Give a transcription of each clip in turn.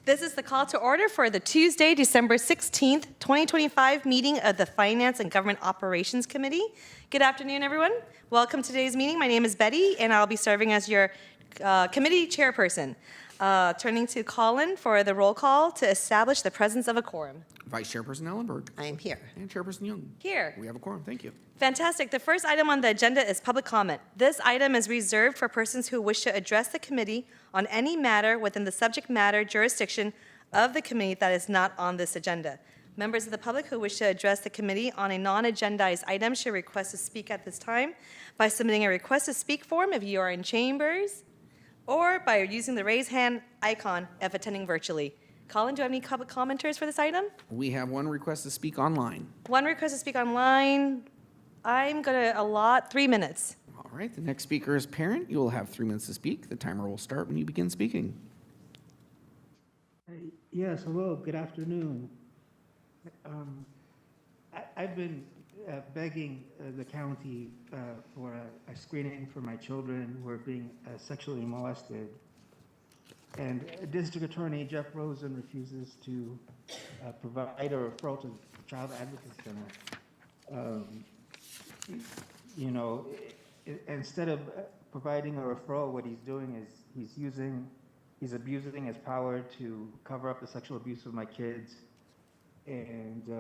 This is the call to order for the Tuesday, December 16th, 2025 meeting of the Finance and Government Operations Committee. Good afternoon, everyone. Welcome to today's meeting. My name is Betty, and I'll be serving as your committee chairperson. Turning to Colin for the roll call to establish the presence of a quorum. Vice Chairperson Ellenberg. I am here. And Chairperson Young. Here. We have a quorum. Thank you. Fantastic. The first item on the agenda is public comment. This item is reserved for persons who wish to address the committee on any matter within the subject matter jurisdiction of the committee that is not on this agenda. Members of the public who wish to address the committee on a non-agendized item should request to speak at this time by submitting a request to speak form if you are in chambers, or by using the raise hand icon if attending virtually. Colin, do you have any commenters for this item? We have one request to speak online. One request to speak online. I'm going to allot 3 minutes. All right. The next speaker is Parent. You will have 3 minutes to speak. The timer will start when you begin speaking. Yes, hello. Good afternoon. I've been begging the county for a screening for my children who are being sexually molested. And District Attorney Jeff Rosen refuses to provide a referral to the Child Advocacy Center. You know, instead of providing a referral, what he's doing is he's abusing his power to cover up the sexual abuse of my kids. And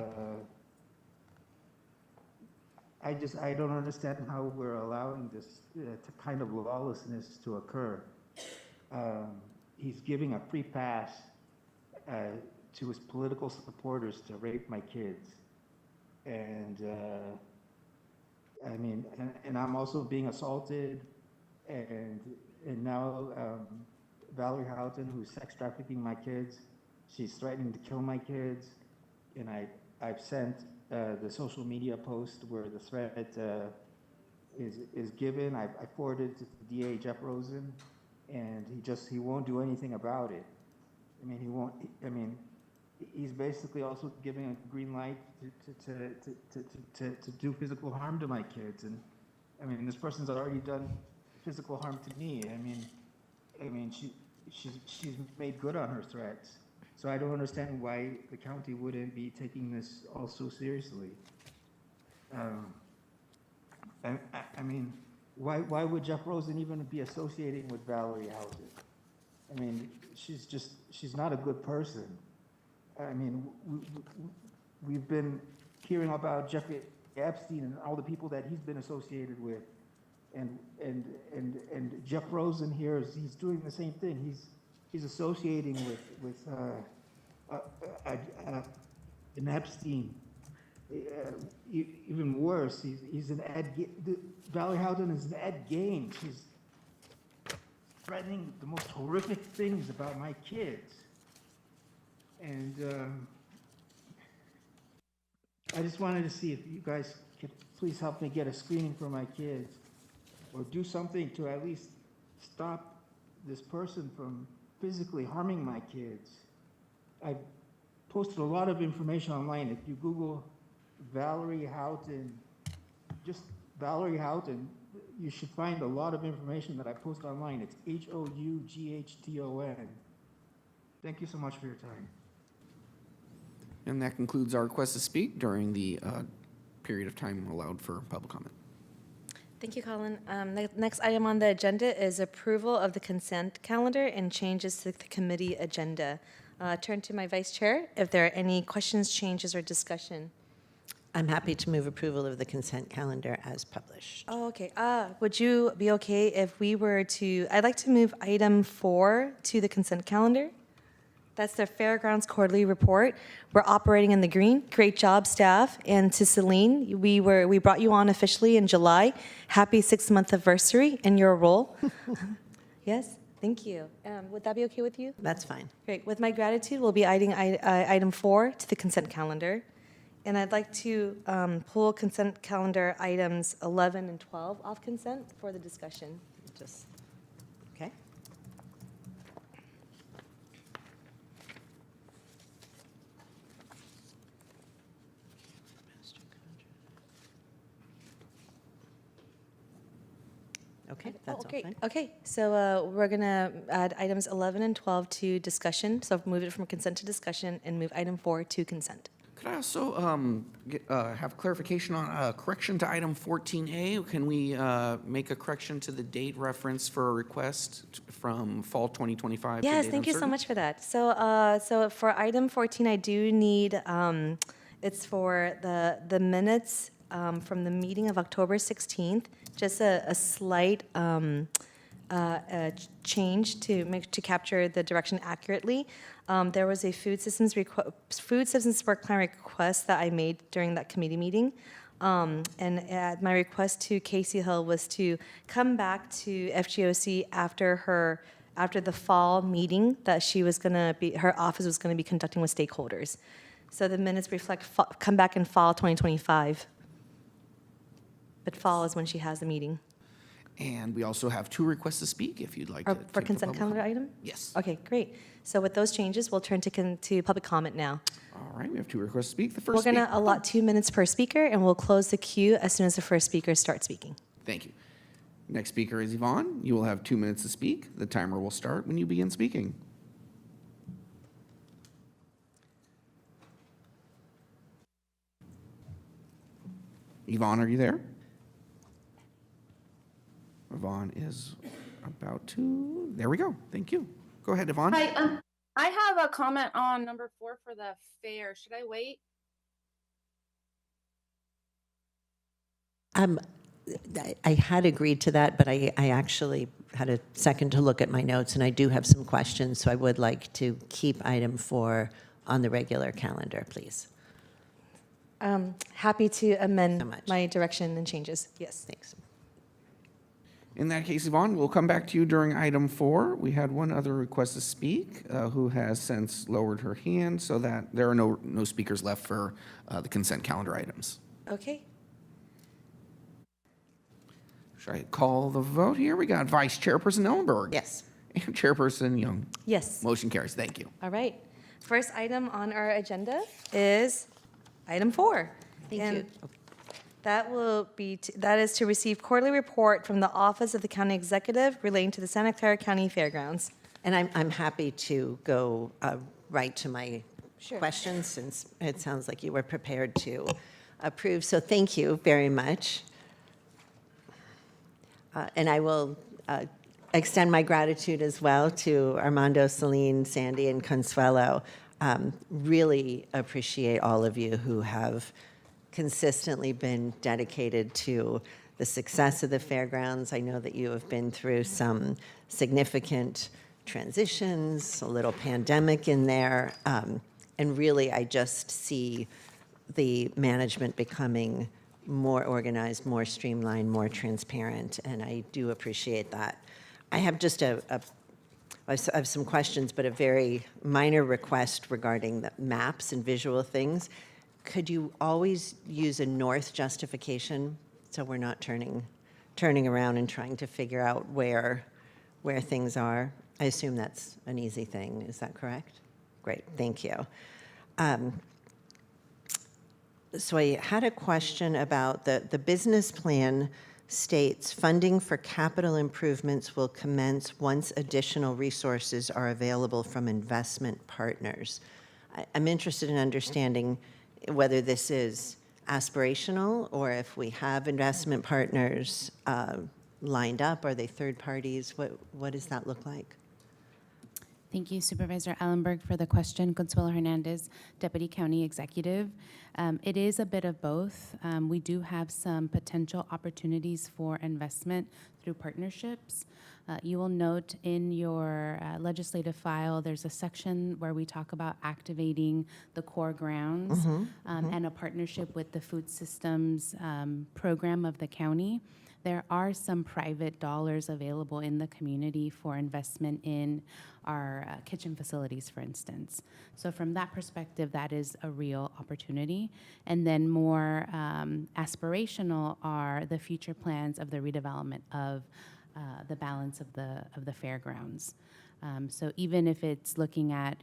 I don't understand how we're allowing this kind of lawlessness to occur. He's giving a free pass to his political supporters to rape my kids. And I mean, and I'm also being assaulted, and now Valerie Houghton, who's sex trafficking my kids, she's threatening to kill my kids, and I've sent the social media post where the threat is given. I forwarded it to the DA Jeff Rosen, and he won't do anything about it. I mean, he won't. I mean, he's basically also giving a green light to do physical harm to my kids. And I mean, this person's already done physical harm to me. I mean, she's made good on her threats. So I don't understand why the county wouldn't be taking this all so seriously. I mean, why would Jeff Rosen even be associating with Valerie Houghton? I mean, she's not a good person. I mean, we've been hearing about Jeffrey Epstein and all the people that he's been associated with, and Jeff Rosen here he's doing the same thing. He's associating with an Epstein. Even worse, he's an Valerie Houghton is an Ed Gain. She's threatening the most horrific things about my kids. And I just wanted to see if you guys could please help me get a screening for my kids, or do something to at least stop this person from physically harming my kids. I posted a lot of information online. If you Google Valerie Houghton, just Valerie Houghton, you should find a lot of information that I post online. It's HOUGHTON. Thank you so much for your time. And that concludes our request to speak during the period of time allowed for public comment. Thank you, Colin. The next item on the agenda is approval of the consent calendar and changes to the committee agenda. Turn to my vice chair if there are any questions, changes, or discussion. I'm happy to move approval of the consent calendar as published. Oh, okay. Would you be okay if we were to, I'd like to move item 4 to the consent calendar. That's the Fairgrounds Quarterly Report. We're operating in the green. Great job, staff. And to Celine, we brought you on officially in July. Happy 6th-month anniversary in your role. Yes, thank you. Would that be okay with you? That's fine. Great. With my gratitude, we'll be adding item 4 to the consent calendar. And I'd like to pull consent calendar items 11 and 12 off consent for the discussion. Just, okay. Okay, that's all great. fine. Okay, so we're going to add items 11 and 12 to discussion. So move it from consent to discussion and move item 4 to consent. Could I also have clarification on a correction to item 14A? Can we make a correction to the date reference for a request from fall 2025 to Yes, date thank you so uncertain? much for that. So for item 14, I do need, it's for the minutes from the meeting of October 16th, just a slight change to capture the direction accurately. There was a food systems support plan request that I made during that committee meeting. And my request to Casey Hill was to come back to FGOC after the fall meeting that her office was going to be conducting with stakeholders. So the minutes reflect come back in fall 2025. But fall is when she has the meeting. And we also have 2 requests to speak, if you'd like to. For take the consent public calendar comment. item? Yes. Okay, great. So with those changes, we'll turn to public comment now. All right, we have 2 requests to speak. The 1st We're going to allot 2 minutes per speaker, and we'll close the queue as soon as the first speaker starts speaking. Thank you. Next speaker is Yvonne. You will have 2 minutes to speak. The timer will start when you begin speaking. Yvonne, are you there? Yvonne is about to, there we go. Thank you. Go ahead, Yvonne. Hi, I have a comment on number 4 for the fair. Should I wait? I had agreed to that, but I actually had a second to look at my notes, and I do have some questions, so I would like to keep item 4 on the regular calendar, please. Happy to amend So much. my direction and changes. Yes. Thanks. In that case, Yvonne, we'll come back to you during item 4. We had one other request to speak who has since lowered her hand so that there are no speakers left for the consent calendar items. Okay. Should I call the vote here? We got Vice Chairperson Ellenberg. Yes. And Chairperson Young. Yes. Motion carries. Thank you. All right. First item on our agenda is item 4. Thank And you. that is to receive quarterly report from the Office of the County Executive relating to the Santa Clara County Fairgrounds. And I'm happy to go right to my Sure. questions, since it sounds like you were prepared to approve. So thank you very much. And I will extend my gratitude as well to Armando, Celine, Sandy, and Consuelo. Really appreciate all of you who have consistently been dedicated to the success of the fairgrounds. I know that you have been through some significant transitions, a little pandemic in there, and really I just see the management becoming more organized, more streamlined, more transparent, and I do appreciate that. I have just I have some questions, but a very minor request regarding the maps and visual things. Could you always use a north justification so we're not turning around and trying to figure out where things are? I assume that's an easy thing. Is that correct? Great, thank you. So I had a question about the business plan states funding for capital improvements will commence once additional resources are available from investment partners. I'm interested in understanding whether this is aspirational or if we have investment partners lined up. Are they third parties? What does that look like? Thank you, Supervisor Ellenberg, for the question. Consuelo Hernandez, Deputy County Executive. It is a bit of both. We do have some potential opportunities for investment through partnerships. You will note in your legislative file, there's a section where we talk about activating the core grounds and a partnership with the food systems program of the county. There are some private dollars available in the community for investment in our kitchen facilities, for instance. So from that perspective, that is a real opportunity. And then more aspirational are the future plans of the redevelopment of the balance of the fairgrounds. So even if it's looking at,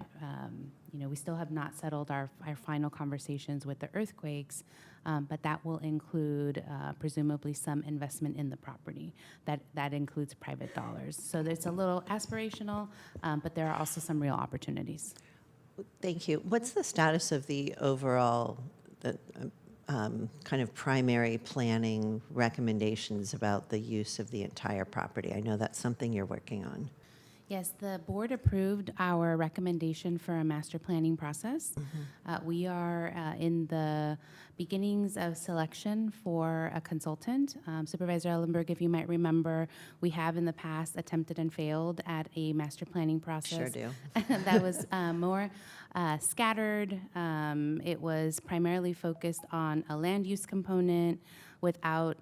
we still have not settled our final conversations with the earthquakes, but that will include presumably some investment in the property. That includes private dollars. So it's a little aspirational, but there are also some real opportunities. Thank you. What's the status of the overall kind of primary planning recommendations about the use of the entire property? I know that's something you're working on. Yes, the board approved our recommendation for a master planning process. We are in the beginnings of selection for a consultant. Supervisor Ellenberg, if you might remember, we have in the past attempted and failed at a master planning process. Sure do. That was more scattered. It was primarily focused on a land use component without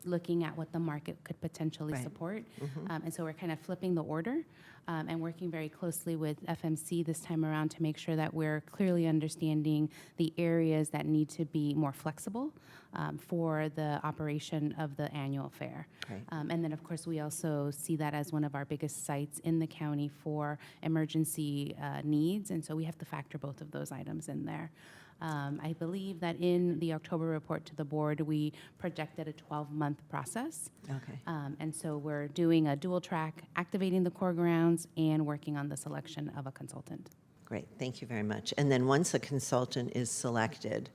looking at what the market could potentially Right. support. And so we're kind of flipping the order and working very closely with FMC this time around to make sure that we're clearly understanding the areas that need to be more flexible for the operation of the annual fair. Right. And then, of course, we also see that as one of our biggest sites in the county for emergency needs, and so we have to factor both of those items in there. I believe that in the October report to the board, we projected a 12-month process. Okay. And so we're doing a dual track, activating the core grounds and working on the selection of a consultant. Great, thank you very much. And then once a consultant is selected,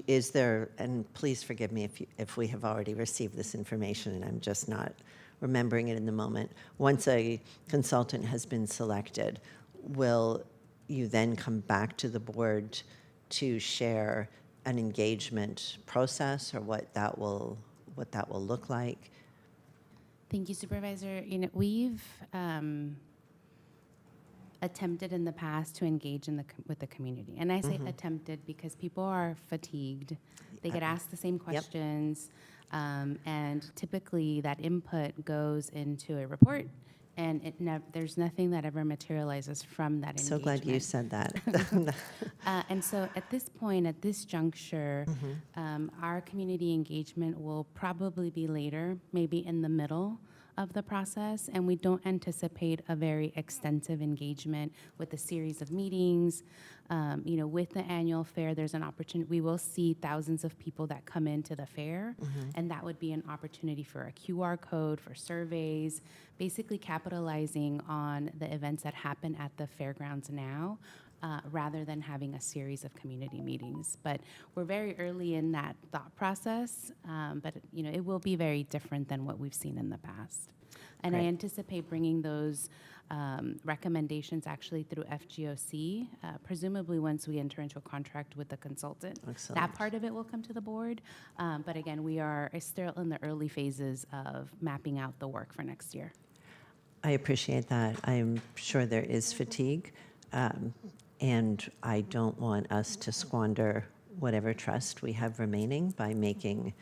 is there, and please forgive me if we have already received this information and I'm just not remembering it in the moment. Once a consultant has been selected, will you then come back to the board to share an engagement process or what that will look like? Thank you, Supervisor. We've attempted in the past to engage with the community. And I say attempted because people are fatigued. They get asked the same questions. And typically that input goes into a report. And there's nothing that ever materializes from that engagement. So glad you said that. And so at this point, at this juncture, our community engagement will probably be later, maybe in the middle of the process, and we don't anticipate a very extensive engagement with a series of meetings. With the annual fair, there's an opportunity. We will see thousands of people that come into the fair, and that would be an opportunity for a QR code, for surveys, basically capitalizing on the events that happen at the fairgrounds now, rather than having a series of community meetings. But we're very early in that thought process, but it will be very different than what we've seen in the past. And Great. I anticipate bringing those recommendations actually through FGOC, presumably once we enter into a contract with the consultant. Excellent. That part of it will come to the board. But again, we are still in the early phases of mapping out the work for next year. I appreciate that. I'm sure there is fatigue, and I don't want us to squander whatever trust we have remaining by making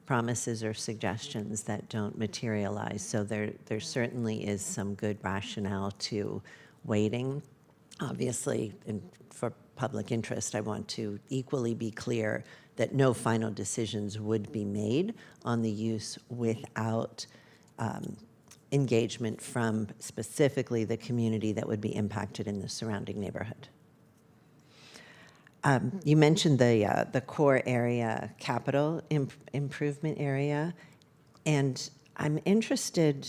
promises or suggestions that don't materialize. So there certainly is some good rationale to waiting. Obviously, for public interest, I want to equally be clear that no final decisions would be made on the use without engagement from specifically the community that would be impacted in the surrounding neighborhood. You mentioned the core area capital improvement area, and I'm interested,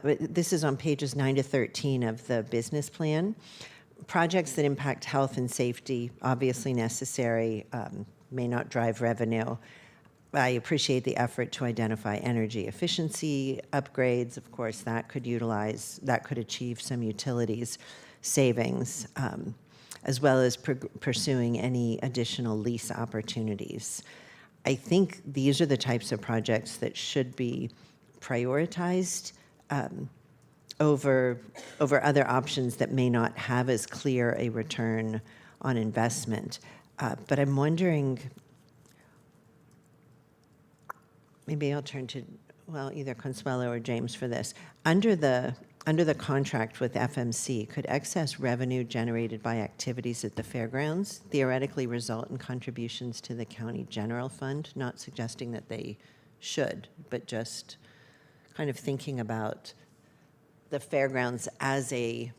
this is on pages 9 to 13 of the business plan. Projects that impact health and safety, obviously necessary, may not drive revenue. I appreciate the effort to identify energy efficiency upgrades. Of course, that could achieve some utilities savings, as well as pursuing any additional lease opportunities. I think these are the types of projects that should be prioritized over other options that may not have as clear a return on investment. But I'm wondering, maybe I'll turn to, either Consuelo or James for this. Under the contract with FMC, could excess revenue generated by activities at the fairgrounds theoretically result in contributions to the county general fund? Not suggesting that they should, but just kind of thinking about the fairgrounds as a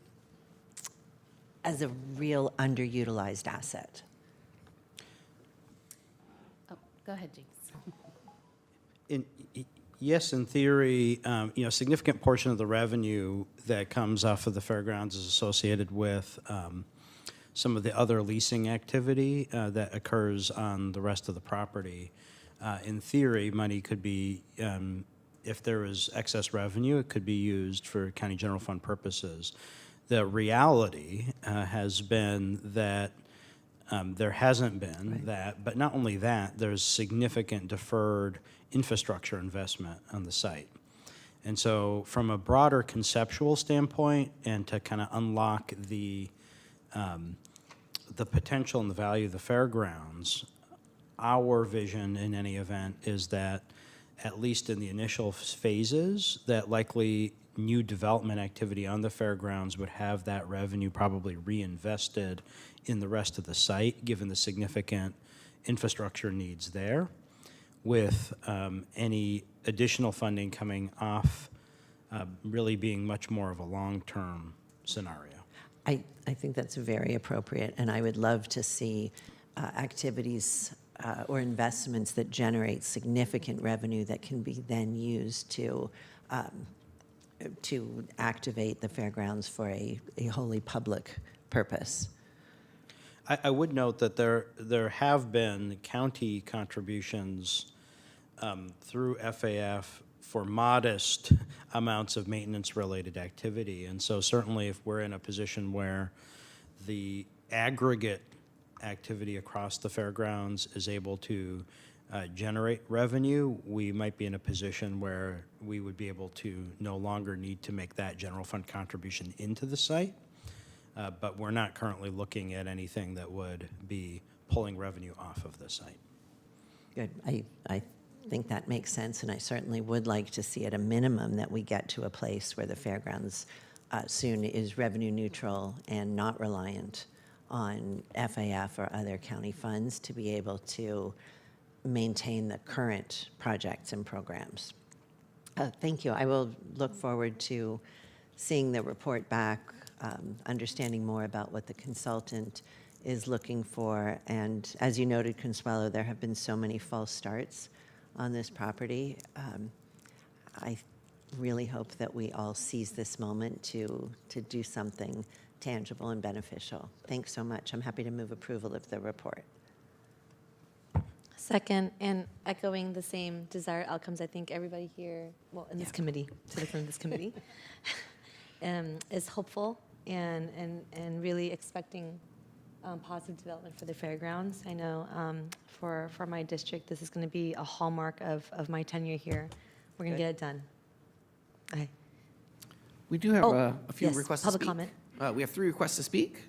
real underutilized asset. Go ahead, James. Yes, in theory, a significant portion of the revenue that comes off of the fairgrounds is associated with some of the other leasing activity that occurs on the rest of the property. In theory, money could be, if there is excess revenue, it could be used for county general fund purposes. The reality has been that there hasn't been that, but not only that, there's significant deferred infrastructure investment on the site. And so from a broader conceptual standpoint and to kind of unlock the potential and the value of the fairgrounds, our vision in any event is that at least in the initial phases, that likely new development activity on the fairgrounds would have that revenue probably reinvested in the rest of the site, given the significant infrastructure needs there, with any additional funding coming off really being much more of a long-term scenario. I think that's very appropriate, and I would love to see activities or investments that generate significant revenue that can be then used to activate the fairgrounds for a wholly public purpose. I would note that there have been county contributions through FAF for modest amounts of maintenance-related activity. And so certainly if we're in a position where the aggregate activity across the fairgrounds is able to generate revenue, we might be in a position where we would be able to no longer need to make that general fund contribution into the site. But we're not currently looking at anything that would be pulling revenue off of the site. Good. I think that makes sense, and I certainly would like to see at a minimum that we get to a place where the fairgrounds soon is revenue neutral and not reliant on FAF or other county funds to be able to maintain the current projects and programs. Thank you. I will look forward to seeing the report back, understanding more about what the consultant is looking for. And as you noted, Consuelo, there have been so many false starts on this property. I really hope that we all seize this moment to do something tangible and beneficial. Thanks so much. I'm happy to move approval of the report. Second, and echoing the same desired outcomes, I think everybody here, well, in this committee, citizen of this committee, is hopeful and really expecting positive development for the fairgrounds. I know for my district, this is going to be a hallmark of my tenure here. We're going to get it done. Okay. We do have Oh, a few yes, requests to public speak. comment. We have 3 requests to speak.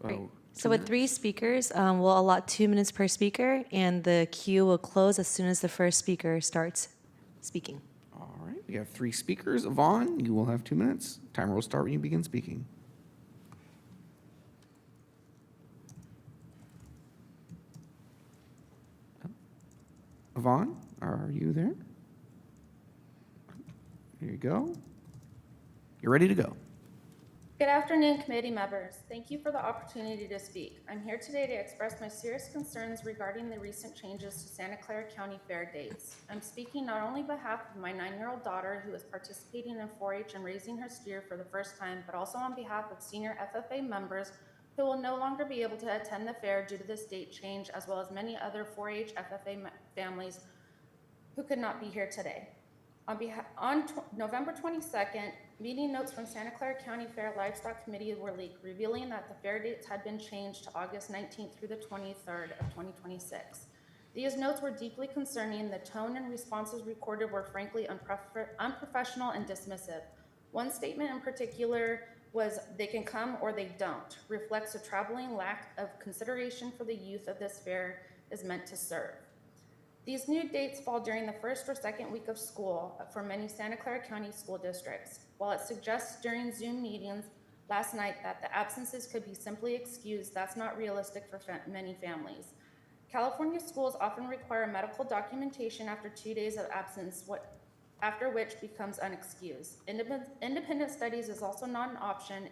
Great. Oh, So with 3 speakers, we'll allot 2 minutes per speaker, and the queue will close as soon as the first speaker starts speaking. all right, we have 3 speakers. Yvonne, you will have 2 minutes. Timer will start when you begin speaking. Yvonne, are you there? Here you go. You're ready to go. Good afternoon, committee members. Thank you for the opportunity to speak. I'm here today to express my serious concerns regarding the recent changes to Santa Clara County Fair dates. I'm speaking not only on behalf of my 9-year-old daughter who is participating in 4-H and raising her steer for the first time, but also on behalf of senior FFA members who will no longer be able to attend the fair due to this date change, as well as many other 4-H FFA families who could not be here today. On November 22nd, meeting notes from Santa Clara County Fair Livestock Committee were leaked, revealing that the fair dates had been changed to August 19th through the 23rd of 2026. These notes were deeply concerning. The tone and responses recorded were frankly unprofessional and dismissive. One statement in particular was, "They can come or they don't," reflects a troubling lack of consideration for the youth of this fair is meant to serve. These new dates fall during the first or second week of school for many Santa Clara County school districts. While it suggests during Zoom meetings last night that the absences could be simply excused, that's not realistic for many families. California schools often require medical documentation after 2 days of absence, after which becomes unexcused. Independent studies is also not an option.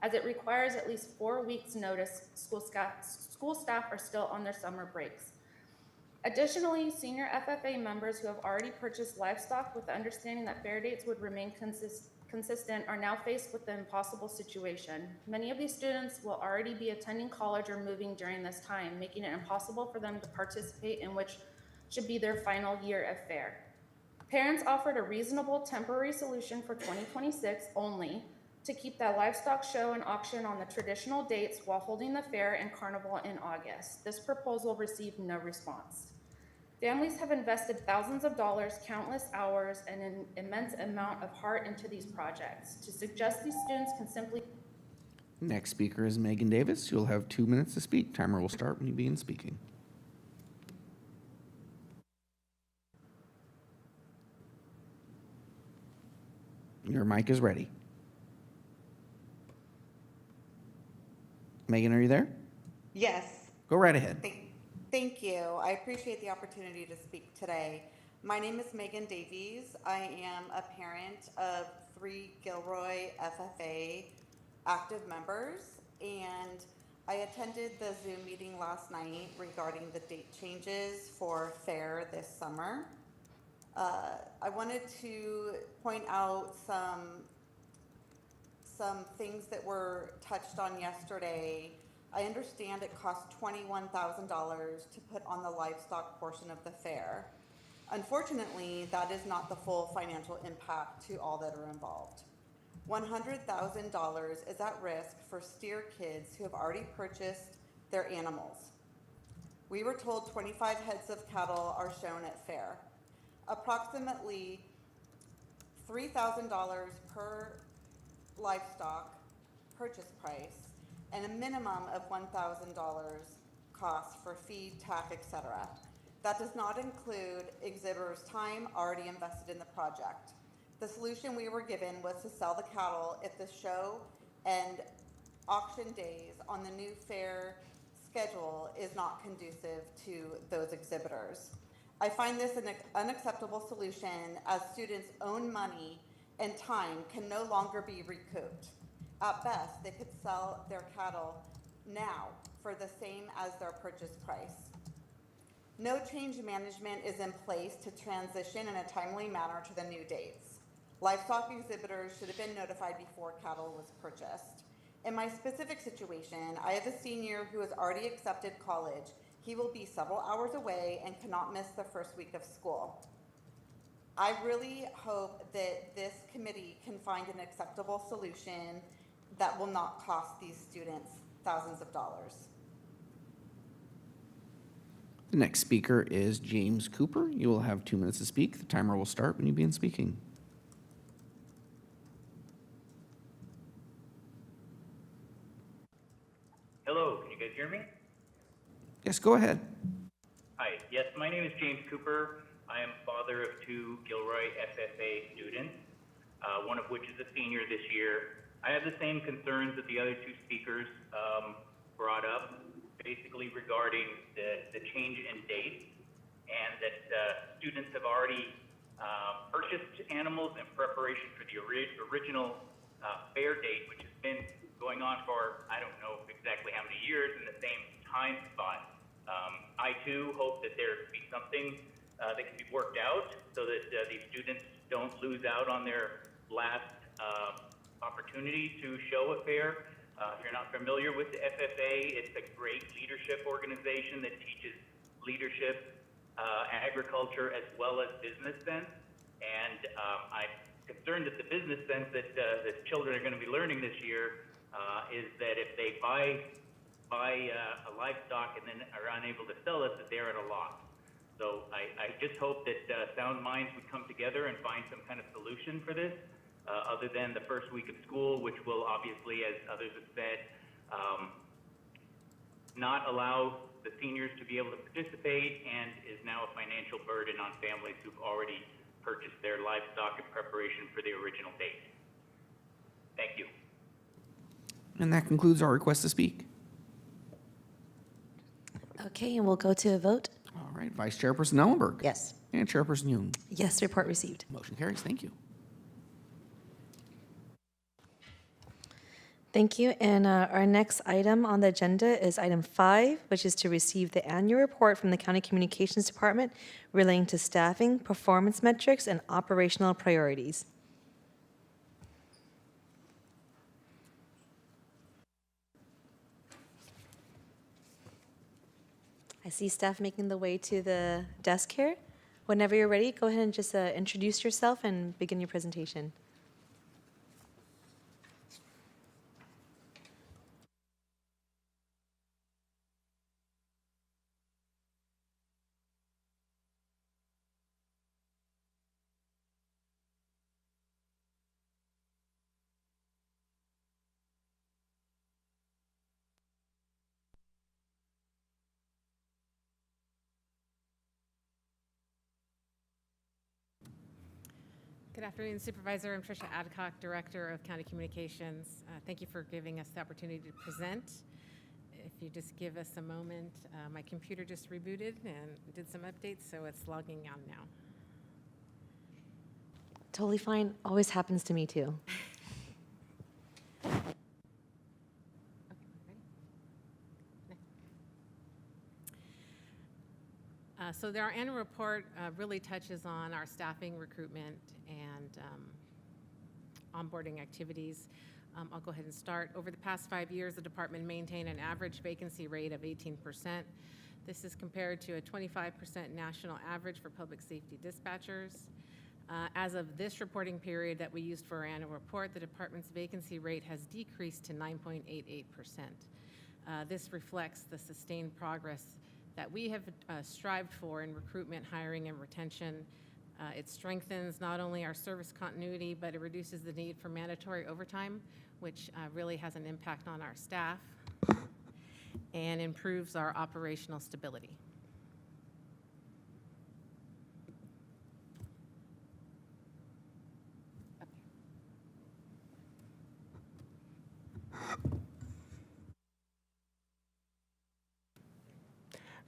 as it requires at least 4 weeks' notice. School staff are still on their summer breaks. Additionally, senior FFA members who have already purchased livestock with the understanding that fair dates would remain consistent are now faced with the impossible situation. Many of these students will already be attending college or moving during this time, making it impossible for them to participate in which should be their final year of fair. Parents offered a reasonable temporary solution for 2026 only to keep that livestock show and auction on the traditional dates while holding the fair and carnival in August. This proposal received no response. Families have invested thousands of dollars, countless hours, and an immense amount of heart into these projects. To suggest these students can simply Next speaker is Megan Davis. You'll have 2 minutes to speak. Timer will start when you begin speaking. Your mic is ready. Megan, are you there? Yes, Go right ahead. thank you. I appreciate the opportunity to speak today. My name is Megan Davies. I am a parent of 3 Gilroy FFA active members, and I attended the Zoom meeting last night regarding the date changes for fair this summer. I wanted to point out some things that were touched on yesterday. I understand it costs $21,000 to put on the livestock portion of the fair. Unfortunately, that is not the full financial impact to all that are involved. $100,000 is at risk for steer kids who have already purchased their animals. We were told 25 heads of cattle are shown at fair. Approximately $3,000 per livestock purchase price and a minimum of $1,000 cost for feed, tack, etc. That does not include exhibitors' time already invested in the project. The solution we were given was to sell the cattle if the show and auction days on the new fair schedule is not conducive to those exhibitors. I find this an unacceptable solution as students' own money and time can no longer be recouped. At best, they could sell their cattle now for the same as their purchase price. No change management is in place to transition in a timely manner to the new dates. Livestock exhibitors should have been notified before cattle was purchased. In my specific situation, I have a senior who has already accepted college. He will be several hours away and cannot miss the first week of school. I really hope that this committee can find an acceptable solution that will not cost these students thousands of dollars. The next speaker is James Cooper. You will have 2 minutes to speak. The timer will start when you begin speaking. Hello, can you guys hear me? Yes, go ahead. Hi, yes, my name is James Cooper. I am father of 2 Gilroy FFA students, one of which is a senior this year. I have the same concerns that the other 2 speakers brought up, basically regarding the change in dates, and that students have already purchased animals in preparation for the original fair date, which has been going on for, I don't know exactly how many years, in the same time spot. I too hope that there be something that can be worked out so that these students don't lose out on their last opportunity to show a fair. If you're not familiar with the FFA, it's a great leadership organization that teaches leadership, agriculture, as well as business sense. And I'm concerned that the business sense that children are going to be learning this year is that if they buy a livestock and then are unable to sell it, that they're at a loss. So I just hope that sound minds would come together and find some kind of solution for this, other than the first week of school, which will obviously, as others have said, not allow the seniors to be able to participate, and is now a financial burden on families who've already purchased their livestock in preparation for the original date. Thank you. And that concludes our request to speak. Okay, and we'll go to a vote. All right, Vice Chairperson Ellenberg. Yes. And Chairperson Yoon. Yes, report received. Motion carries. Thank you. Thank you. And our next item on the agenda is item 5, which is to receive the annual report from the County Communications Department relating to staffing, performance metrics, and operational priorities. I see staff making the way to the desk here. Whenever you're ready, go ahead and just introduce yourself and begin your presentation. Good afternoon, Supervisor. I'm Tricia Adcock, Director of County Communications. Thank you for giving us the opportunity to present. If you just give us a moment, my computer just rebooted and did some updates, so it's logging on now. Totally fine. Always happens to me too. So our annual report really touches on our staffing, recruitment, and onboarding activities. I'll go ahead and start. Over the past 5 years, the department maintained an average vacancy rate of 18%. This is compared to a 25% national average for public safety dispatchers. As of this reporting period that we used for our annual report, the department's vacancy rate has decreased to 9.88%. This reflects the sustained progress that we have strived for in recruitment, hiring, and retention. It strengthens not only our service continuity, but it reduces the need for mandatory overtime, which really has an impact on our staff, and improves our operational stability.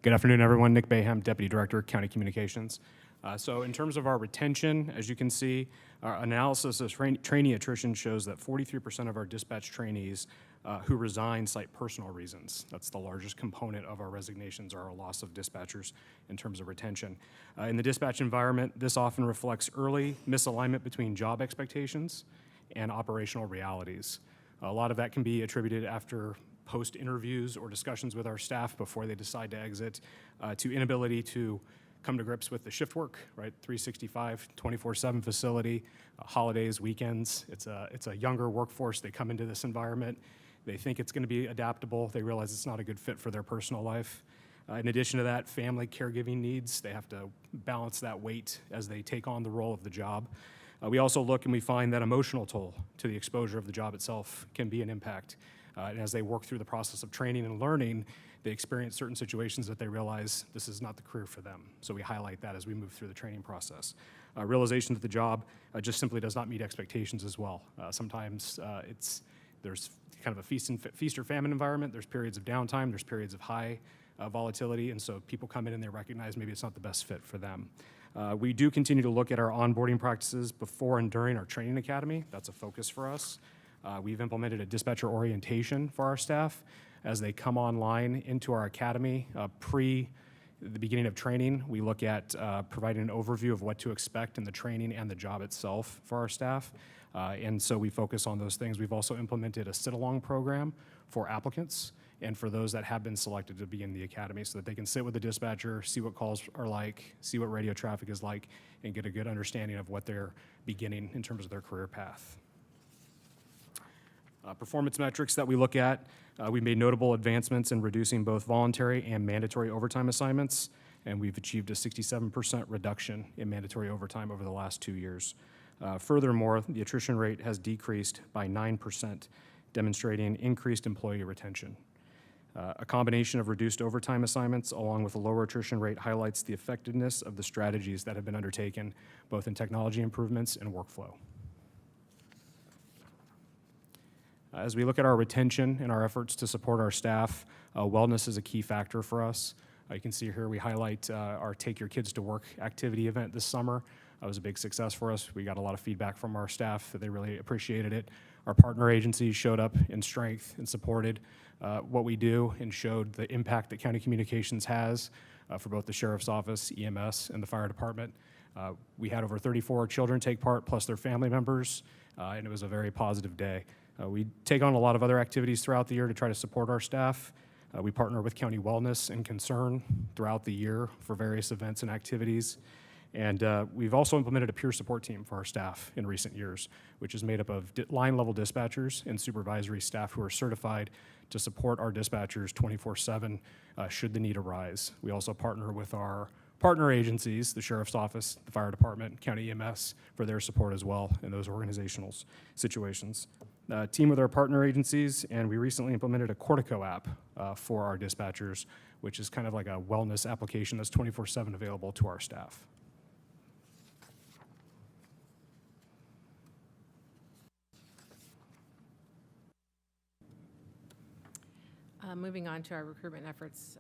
Good afternoon, everyone. Nick Bayham, Deputy Director, County Communications. So in terms of our retention, as you can see, our analysis of trainee attrition shows that 43% of our dispatch trainees who resign cite personal reasons. That's the largest component of our resignations or our loss of dispatchers in terms of retention. In the dispatch environment, this often reflects early misalignment between job expectations and operational realities. A lot of that can be attributed after post-interviews or discussions with our staff before they decide to exit, to inability to come to grips with the shift work, right? 365, 24/7 facility, holidays, weekends. It's a younger workforce. They come into this environment. They think it's going to be adaptable. They realize it's not a good fit for their personal life. In addition to that, family caregiving needs. They have to balance that weight as they take on the role of the job. We also look and we find that emotional toll to the exposure of the job itself can be an impact. And as they work through the process of training and learning, they experience certain situations that they realize this is not the career for them. So we highlight that as we move through the training process. Realization that the job just simply does not meet expectations as well. Sometimes there's kind of a feast or famine environment. There's periods of downtime. There's periods of high volatility. And so people come in and they recognize maybe it's not the best fit for them. We do continue to look at our onboarding practices before and during our training academy. That's a focus for us. We've implemented a dispatcher orientation for our staff as they come online into our academy. Pre the beginning of training, we look at providing an overview of what to expect in the training and the job itself for our staff. And so we focus on those things. We've also implemented a sit-along program for applicants and for those that have been selected to be in the academy so that they can sit with the dispatcher, see what calls are like, see what radio traffic is like, and get a good understanding of what they're beginning in terms of their career path. Performance metrics that we look at, we made notable advancements in reducing both voluntary and mandatory overtime assignments, and we've achieved a 67% reduction in mandatory overtime over the last 2 years. Furthermore, the attrition rate has decreased by 9%, demonstrating increased employee retention. A combination of reduced overtime assignments along with a lower attrition rate highlights the effectiveness of the strategies that have been undertaken, both in technology improvements and workflow. As we look at our retention and our efforts to support our staff, wellness is a key factor for us. You can see here we highlight our Take Your Kids to Work activity event this summer. It was a big success for us. We got a lot of feedback from our staff that they really appreciated it. Our partner agencies showed up in strength and supported what we do and showed the impact that county communications has for both the sheriff's office, EMS, and the fire department. We had over 34 children take part, plus their family members, and it was a very positive day. We take on a lot of other activities throughout the year to try to support our staff. We partner with County Wellness and Concern throughout the year for various events and activities. And we've also implemented a peer support team for our staff in recent years, which is made up of line-level dispatchers and supervisory staff who are certified to support our dispatchers 24/7 should the need arise. We also partner with our partner agencies, the Sheriff's Office, the Fire Department, County EMS, for their support as well in those organizational situations. Team with our partner agencies, and we recently implemented a Cortico app for our dispatchers, which is kind of like a wellness application that's 24/7 available to our staff. Moving on to our recruitment efforts.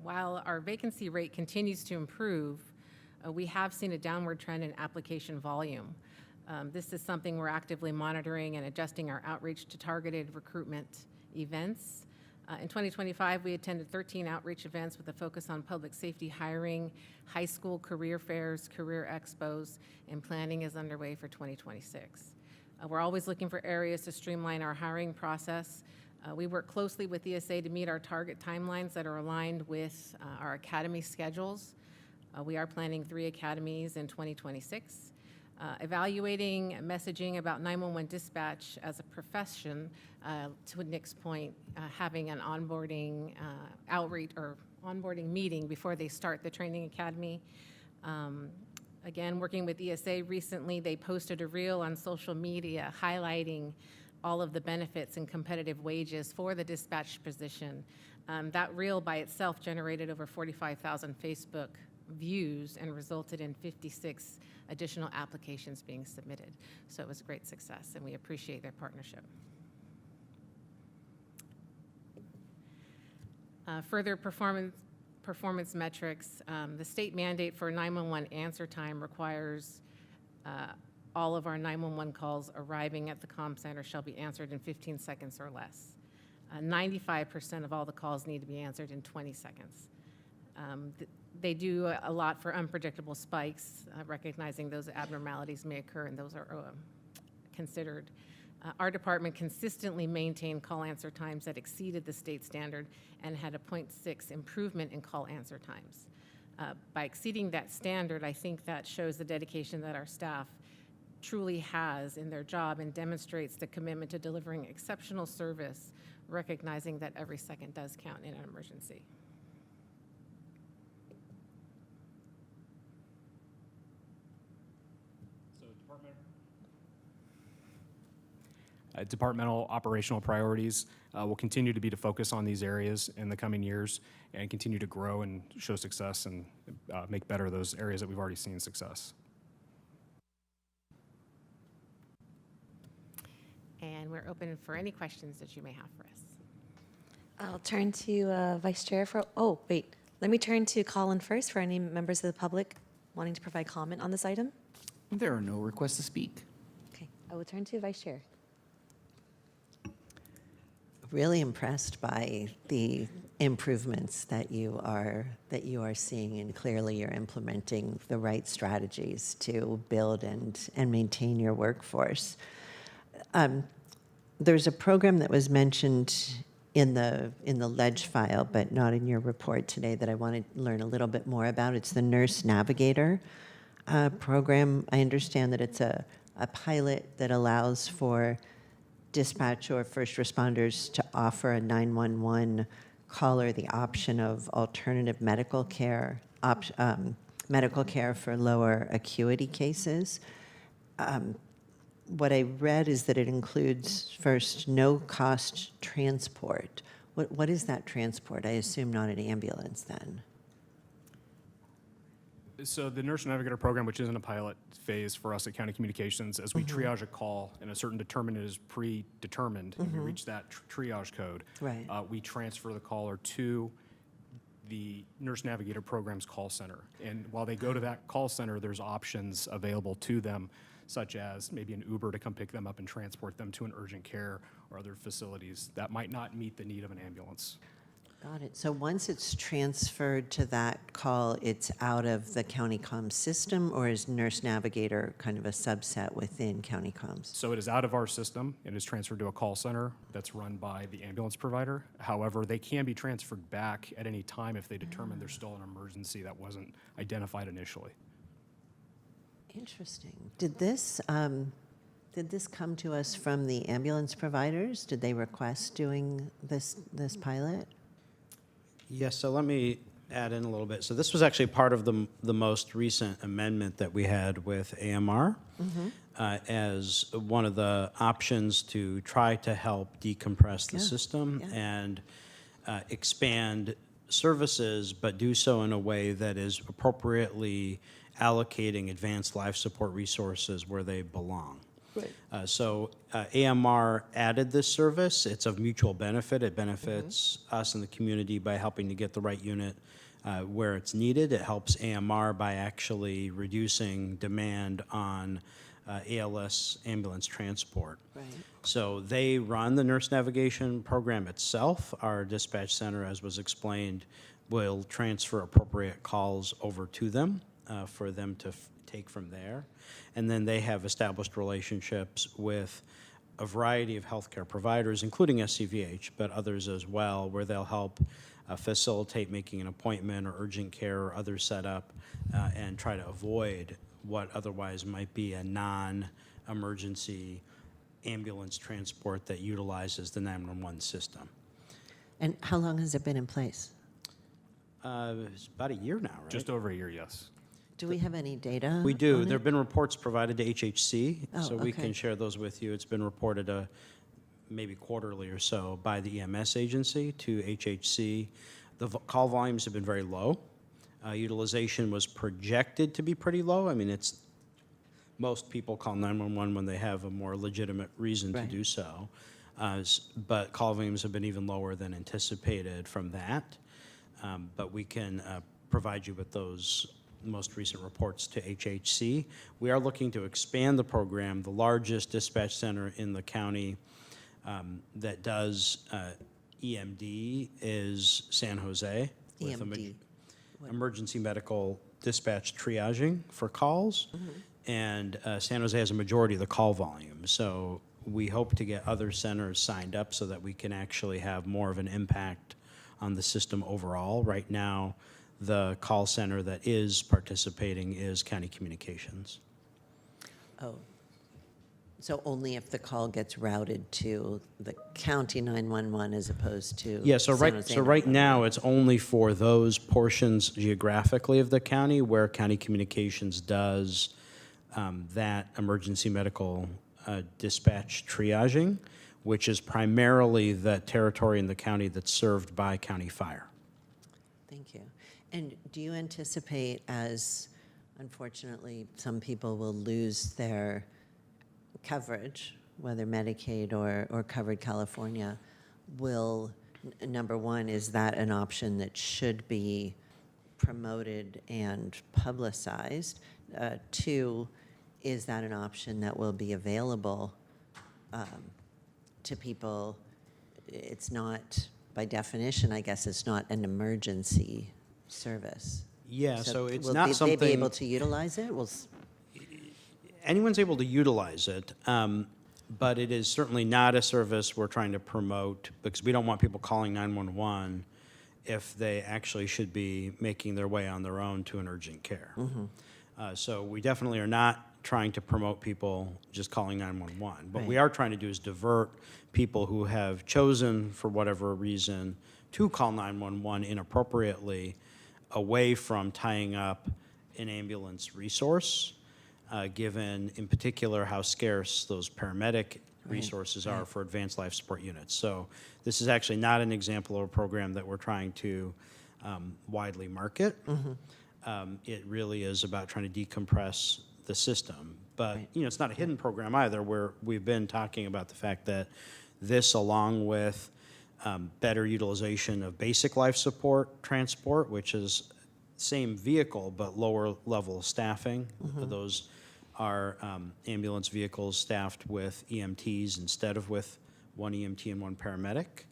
While our vacancy rate continues to improve, we have seen a downward trend in application volume. This is something we're actively monitoring and adjusting our outreach to targeted recruitment events. In 2025, we attended 13 outreach events with a focus on public safety hiring, high school career fairs, career expos, and planning is underway for 2026. We're always looking for areas to streamline our hiring process. We work closely with ESA to meet our target timelines that are aligned with our academy schedules. We are planning 3 academies in 2026. Evaluating messaging about 911 dispatch as a profession, to Nick's point, having an onboarding outreach or onboarding meeting before they start the training academy. Again, working with ESA recently, they posted a reel on social media highlighting all of the benefits and competitive wages for the dispatch position. That reel by itself generated over 45,000 Facebook views and resulted in 56 additional applications being submitted. So it was a great success, and we appreciate their partnership. Further performance metrics, the state mandate for 911 answer time requires all of our 911 calls arriving at the comm center shall be answered in 15 seconds or less. 95% of all the calls need to be answered in 20 seconds. They do a lot for unpredictable spikes, recognizing those abnormalities may occur, and those are considered. Our department consistently maintained call answer times that exceeded the state standard and had a 0.6 improvement in call answer times. By exceeding that standard, I think that shows the dedication that our staff truly has in their job and demonstrates the commitment to delivering exceptional service, recognizing that every second does count in an emergency. Departmental operational priorities will continue to be to focus on these areas in the coming years and continue to grow and show success and make better those areas that we've already seen success. And we're open for any questions that you may have for us. I'll turn to Vice Chair for, oh, wait. Let me turn to Colin first for any members of the public wanting to provide comment on this item. There are no requests to speak. Okay, I will turn to Vice Chair. Really impressed by the improvements that you are seeing, and clearly you're implementing the right strategies to build and maintain your workforce. There's a program that was mentioned in the ledge file, but not in your report today, that I want to learn a little bit more about. It's the Nurse Navigator program. I understand that it's a pilot that allows for dispatch or first responders to offer a 911 caller the option of alternative medical care for lower acuity cases. What I read is that it includes, first, no-cost transport. What is that transport? I assume not an ambulance then. So the Nurse Navigator program, which is in a pilot phase for us at County Communications, as we triage a call and a certain determinant is predetermined, and we reach that triage code, Right. We transfer the caller to the Nurse Navigator program's call center. And while they go to that call center, there's options available to them such as maybe an Uber to come pick them up and transport them to an urgent care or other facilities that might not meet the need of an ambulance. Got it. So once it's transferred to that call, it's out of the county comms system, or is Nurse Navigator kind of a subset within county comms? So it is out of our system. It is transferred to a call center that's run by the ambulance provider. However, they can be transferred back at any time if they determine there's still an emergency that wasn't identified initially. Interesting. Did this come to us from the ambulance providers? Did they request doing this pilot? Yes, so let me add in a little bit. So this was actually part of the most recent amendment that we had with AMR as one of the options to try to help decompress the system and expand services, but do so in a way that is appropriately allocating advanced life support resources where they belong. Right. So AMR added this service. It's of mutual benefit. It benefits us and the community by helping to get the right unit where it's needed. It helps AMR by actually reducing demand on ALS ambulance transport. Right. So they run the nurse navigation program itself. Our dispatch center, as was explained, will transfer appropriate calls over to them for them to take from there. And then they have established relationships with a variety of healthcare providers, including SCVH, but others as well, where they'll help facilitate making an appointment or urgent care or other setup and try to avoid what otherwise might be a non-emergency ambulance transport that utilizes the 911 system. And how long has it been in place? It's about a year now, right? Just over a year, yes. Do we have any data? We do. on There it? have been reports provided to HHC, Oh, so we okay. can share those with you. It's been reported maybe quarterly or so by the EMS agency to HHC. The call volumes have been very low. Utilization was projected to be pretty low. I mean, most people call 911 when they have a more legitimate reason to Right. do so. But call volumes have been even lower than anticipated from that. But we can provide you with those most recent reports to HHC. We are looking to expand the program. The largest dispatch center in the county that does EMD is San Jose. with EMD. Emergency medical dispatch triaging for calls. And San Jose has a majority of the call volume. So we hope to get other centers signed up so that we can actually have more of an impact on the system overall. Right now, the call center that is participating is County Communications. Oh, so only if the call gets routed to the county 911 as opposed to Yeah, so San Jose right 911? now, it's only for those portions geographically of the county where County Communications does that emergency medical dispatch triaging, which is primarily the territory in the county that's served by county fire. Thank you. And do you anticipate, as unfortunately some people will lose their coverage, whether Medicaid or Covered California, number one, is that an option that should be promoted and publicized? Two, is that an option that will be available to people? It's not, by definition, I guess, it's not an emergency service. Yeah, so it's will not they something. be able to utilize it? Anyone's able to utilize it, but it is certainly not a service we're trying to promote because we don't want people calling 911 if they actually should be making their way on their own to an urgent care. So we definitely are not trying to promote people just calling 911. What we Right. are trying to do is divert people who have chosen, for whatever reason, to call 911 inappropriately away from tying up an ambulance resource, given in particular how scarce those paramedic resources are for advanced life support units. So this is actually not an example of a program that we're trying to widely market. It really is about trying to decompress the system. But it's not a hidden program either, where we've been talking about the fact that this, along with better utilization of basic life support transport, which is same vehicle but lower level staffing, those our ambulance vehicles staffed with EMTs instead of with one EMT and one paramedic,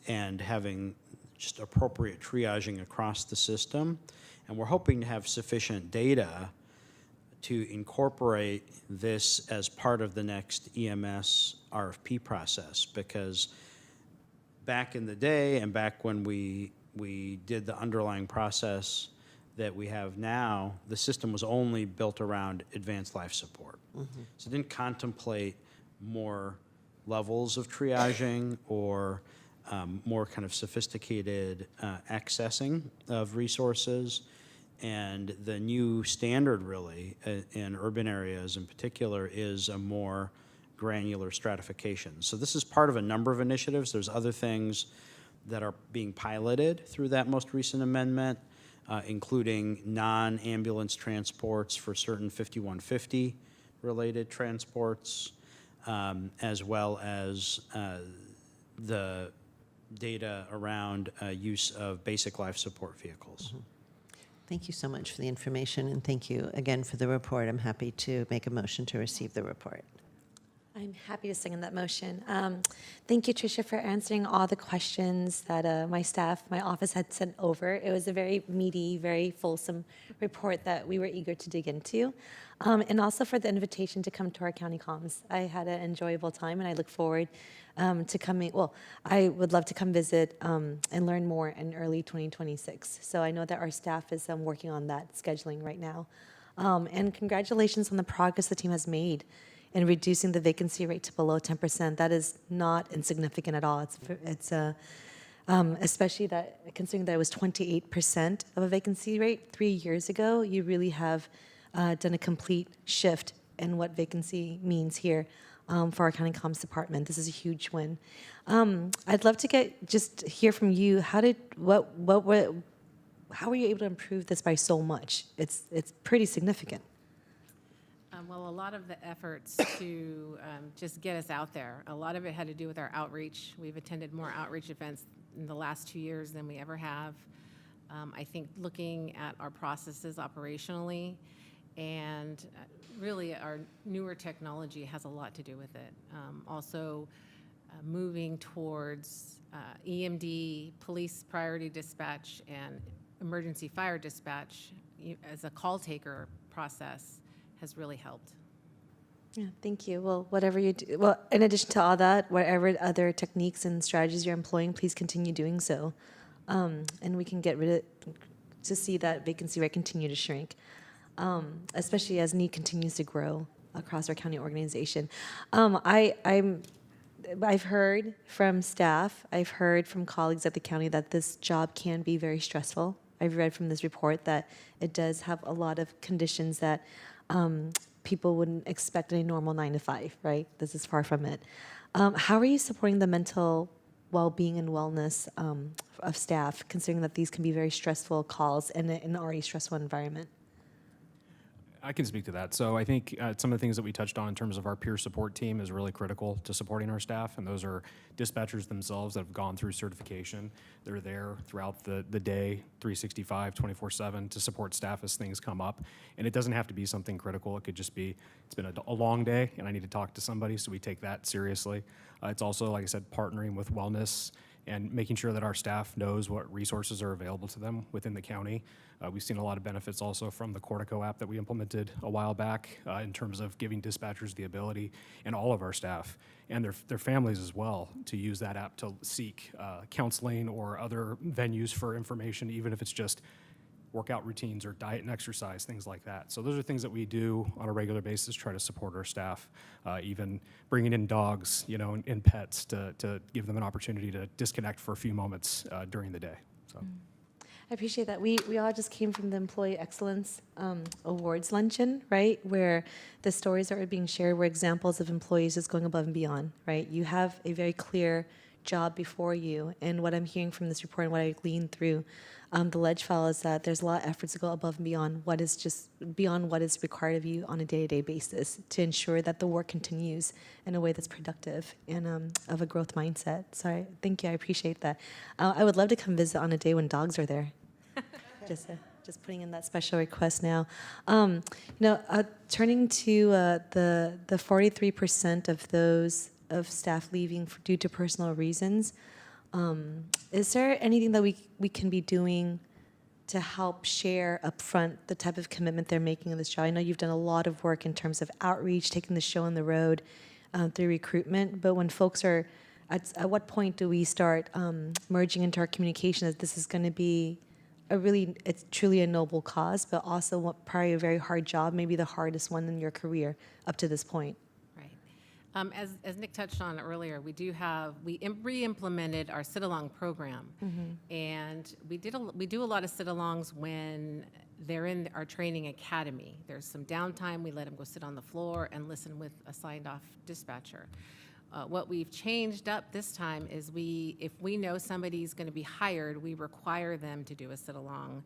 and having just appropriate triaging across the system. And we're hoping to have sufficient data to incorporate this as part of the next EMS RFP process, because back in the day and back when we did the underlying process that we have now, the system was only built around advanced life support. So it didn't contemplate more levels of triaging or more kind of sophisticated accessing of resources. And the new standard really in urban areas in particular is a more granular stratification. So this is part of a number of initiatives. There's other things that are being piloted through that most recent amendment, including non-ambulance transports for certain 5150 related transports, as well as the data around use of basic life support vehicles. Thank you so much for the information, and thank you again for the report. I'm happy to make a motion to receive the report. I'm happy to second that motion. Thank you, Tricia, for answering all the questions that my staff, my office had sent over. It was a very meaty, very fulsome report that we were eager to dig into. And also for the invitation to come to our county comms. I had an enjoyable time, and I look forward to coming. Well, I would love to come visit and learn more in early 2026. So I know that our staff is working on that scheduling right now. And congratulations on the progress the team has made in reducing the vacancy rate to below 10%. That is not insignificant at all. It's especially that considering that it was 28% of a vacancy rate 3 years ago. You really have done a complete shift in what vacancy means here for our county comms department. This is a huge win. I'd love to hear from you. How were you able to improve this by so much? It's pretty significant. Well, a lot of the efforts to just get us out there, a lot of it had to do with our outreach. We've attended more outreach events in the last 2 years than we ever have. I think looking at our processes operationally, and really our newer technology has a lot to do with it. Also, moving towards EMD, police priority dispatch, and emergency fire dispatch as a call taker process has really helped. Yeah, thank you. Well, whatever you do, well, in addition to all that, whatever other techniques and strategies you're employing, please continue doing so. And we can get rid of, to see that vacancy rate continue to shrink, especially as need continues to grow across our county organization. I've heard from staff, I've heard from colleagues at the county that this job can be very stressful. I've read from this report that it does have a lot of conditions that people wouldn't expect in a normal 9 to 5, right? This is far from it. How are you supporting the mental well-being and wellness of staff, considering that these can be very stressful calls in an already stressful environment? I can speak to that. So I think some of the things that we touched on in terms of our peer support team is really critical to supporting our staff, and those are dispatchers themselves that have gone through certification. They're there throughout the day, 365, 24/7, to support staff as things come up. And it doesn't have to be something critical. It could just be, it's been a long day and I need to talk to somebody, so we take that seriously. It's also, like I said, partnering with wellness and making sure that our staff knows what resources are available to them within the county. We've seen a lot of benefits also from the Cortico app that we implemented a while back in terms of giving dispatchers the ability, and all of our staff and their families as well, to use that app to seek counseling or other venues for information, even if it's just workout routines or diet and exercise, things like that. So those are things that we do on a regular basis, try to support our staff, even bringing in dogs, and pets to give them an opportunity to disconnect for a few moments during the day. So. I appreciate that. We all just came from the Employee Excellence Awards luncheon, right? Where the stories that were being shared were examples of employees just going above and beyond, right? You have a very clear job before you, and what I'm hearing from this report and what I gleaned through the ledge file is that there's a lot of efforts to go above and beyond what is required of you on a day-to-day basis to ensure that the work continues in a way that's productive and of a growth mindset. So thank you, I appreciate that. I would love to come visit on a day when dogs are there. just just putting in that special request now. Turning to the 43% of those of staff leaving due to personal reasons, is there anything that we can be doing to help share upfront the type of commitment they're making in this job? I know you've done a lot of work in terms of outreach, taking the show on the road through recruitment, but when folks are, at what point do we start merging into our communication that this is going to be it's truly a noble cause, but also probably a very hard job, maybe the hardest one in your career up to this point? Right. As Nick touched on earlier, we re-implemented our sit-along program, and we do a lot of sit-alongs when they're in our training academy. There's some downtime. We let them go sit on the floor and listen with a signed-off dispatcher. What we've changed up this time is if we know somebody's going to be hired, we require them to do a sit-along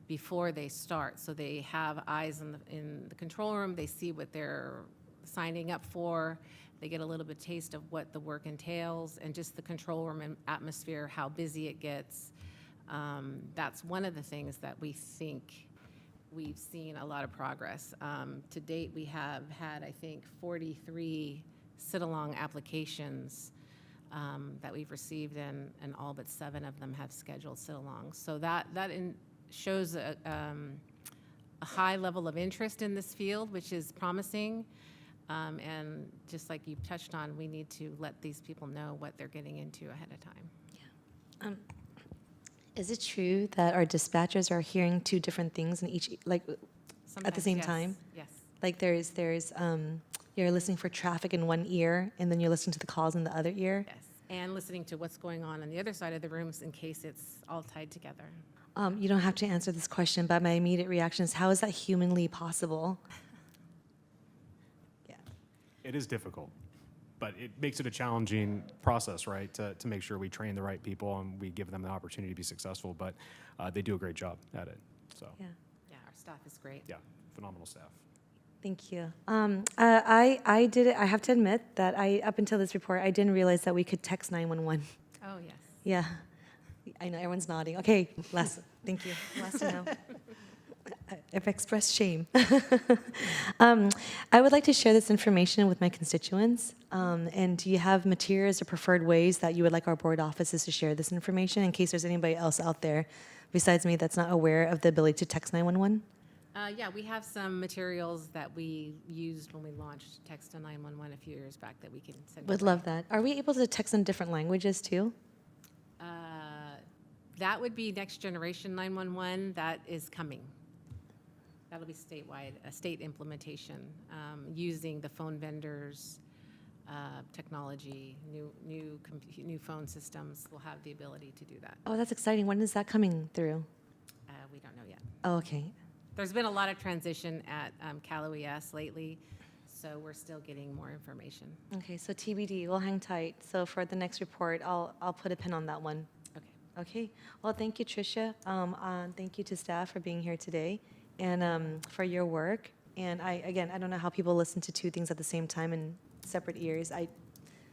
before they start, so they have eyes in the control room. They see what they're signing up for. They get a little bit taste of what the work entails and just the control room atmosphere, how busy it gets. That's one of the things that we think we've seen a lot of progress. To date, we have had, I think, 43 sit-along applications that we've received, and all but 7 of them have scheduled sit-alongs. So that shows a high level of interest in this field, which is promising. And just like you touched on, we need to let these people know what they're getting into ahead of time. Is it true that our dispatchers are hearing 2 different things in each, at the Sometimes, same yes. time? Yes. Like there's you're listening for traffic in one ear, and then you're listening to the calls in the other ear? Yes. And listening to what's going on the other side of the rooms in case it's all tied together. You don't have to answer this question, but my immediate reaction is, how is that humanly possible? Yeah. It is difficult, but it makes it a challenging process, right? To make sure we train the right people and we give them the opportunity to be successful, but they do a great job at it, so. Yeah. Yeah, our staff is great. Yeah, phenomenal staff. Thank you. I did it. I have to admit that up until this report, I didn't realize that we could text 911. Oh, yes. Yeah. I know everyone's nodding. Okay, thank you. Last to know. I've expressed shame. I would like to share this information with my constituents. And do you have materials or preferred ways that you would like our board offices to share this information in case there's anybody else out there besides me that's not aware of the ability to text 911? Yeah, we have some materials that we used when we launched Text to 911 a few years back that we can send. Would love that. Are we able to text in different languages too? That would be Next Generation 911. That is coming. That'll be statewide, a state implementation using the phone vendors' technology, new phone systems will have the ability to do that. Oh, that's exciting. When is that coming through? We don't know yet. Oh, okay. There's been a lot of transition at Cal OES lately, so we're still getting more information. Okay, so TBD, we'll hang tight. So for the next report, I'll put a pin on that one. Okay. Okay. Well, thank you, Tricia. Thank you to staff for being here today and for your work. And I don't know how people listen to 2 things at the same time in separate ears. I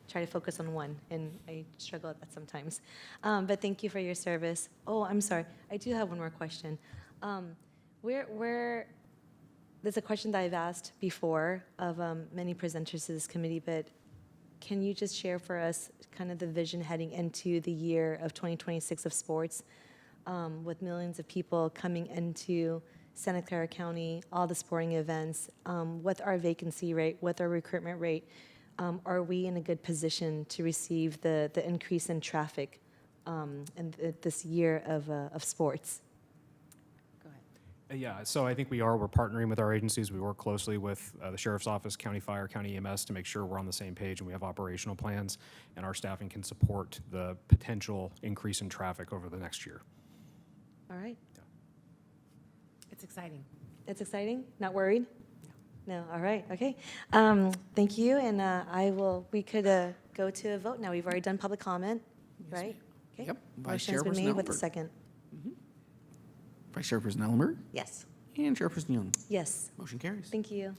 try to focus on one, and I struggle at that sometimes. But thank you for your service. Oh, I'm sorry. I do have one more question. There's a question that I've asked before of many presenters to this committee, but can you just share for us kind of the vision heading into the year of 2026 of sports, with millions of people coming into Santa Clara County, all the sporting events, with our vacancy rate, with our recruitment rate, are we in a good position to receive the increase in traffic in this year of sports? Yeah, so I think we're partnering with our agencies. We work closely with the Sheriff's Office, County Fire, County EMS to make sure we're on the same page and we have operational plans and our staffing can support the potential increase in traffic over the next year. All right. It's exciting. It's exciting? Not worried? No. All right. Okay. Thank you. And we could go to a vote now. We've already done public comment, right? Okay. Yep. Vice Motion's been Chairperson made with a Ellenberg. second. Vice Chairperson Ellenberg Yes. and Chairperson Young. Yes. Motion carries. Thank you.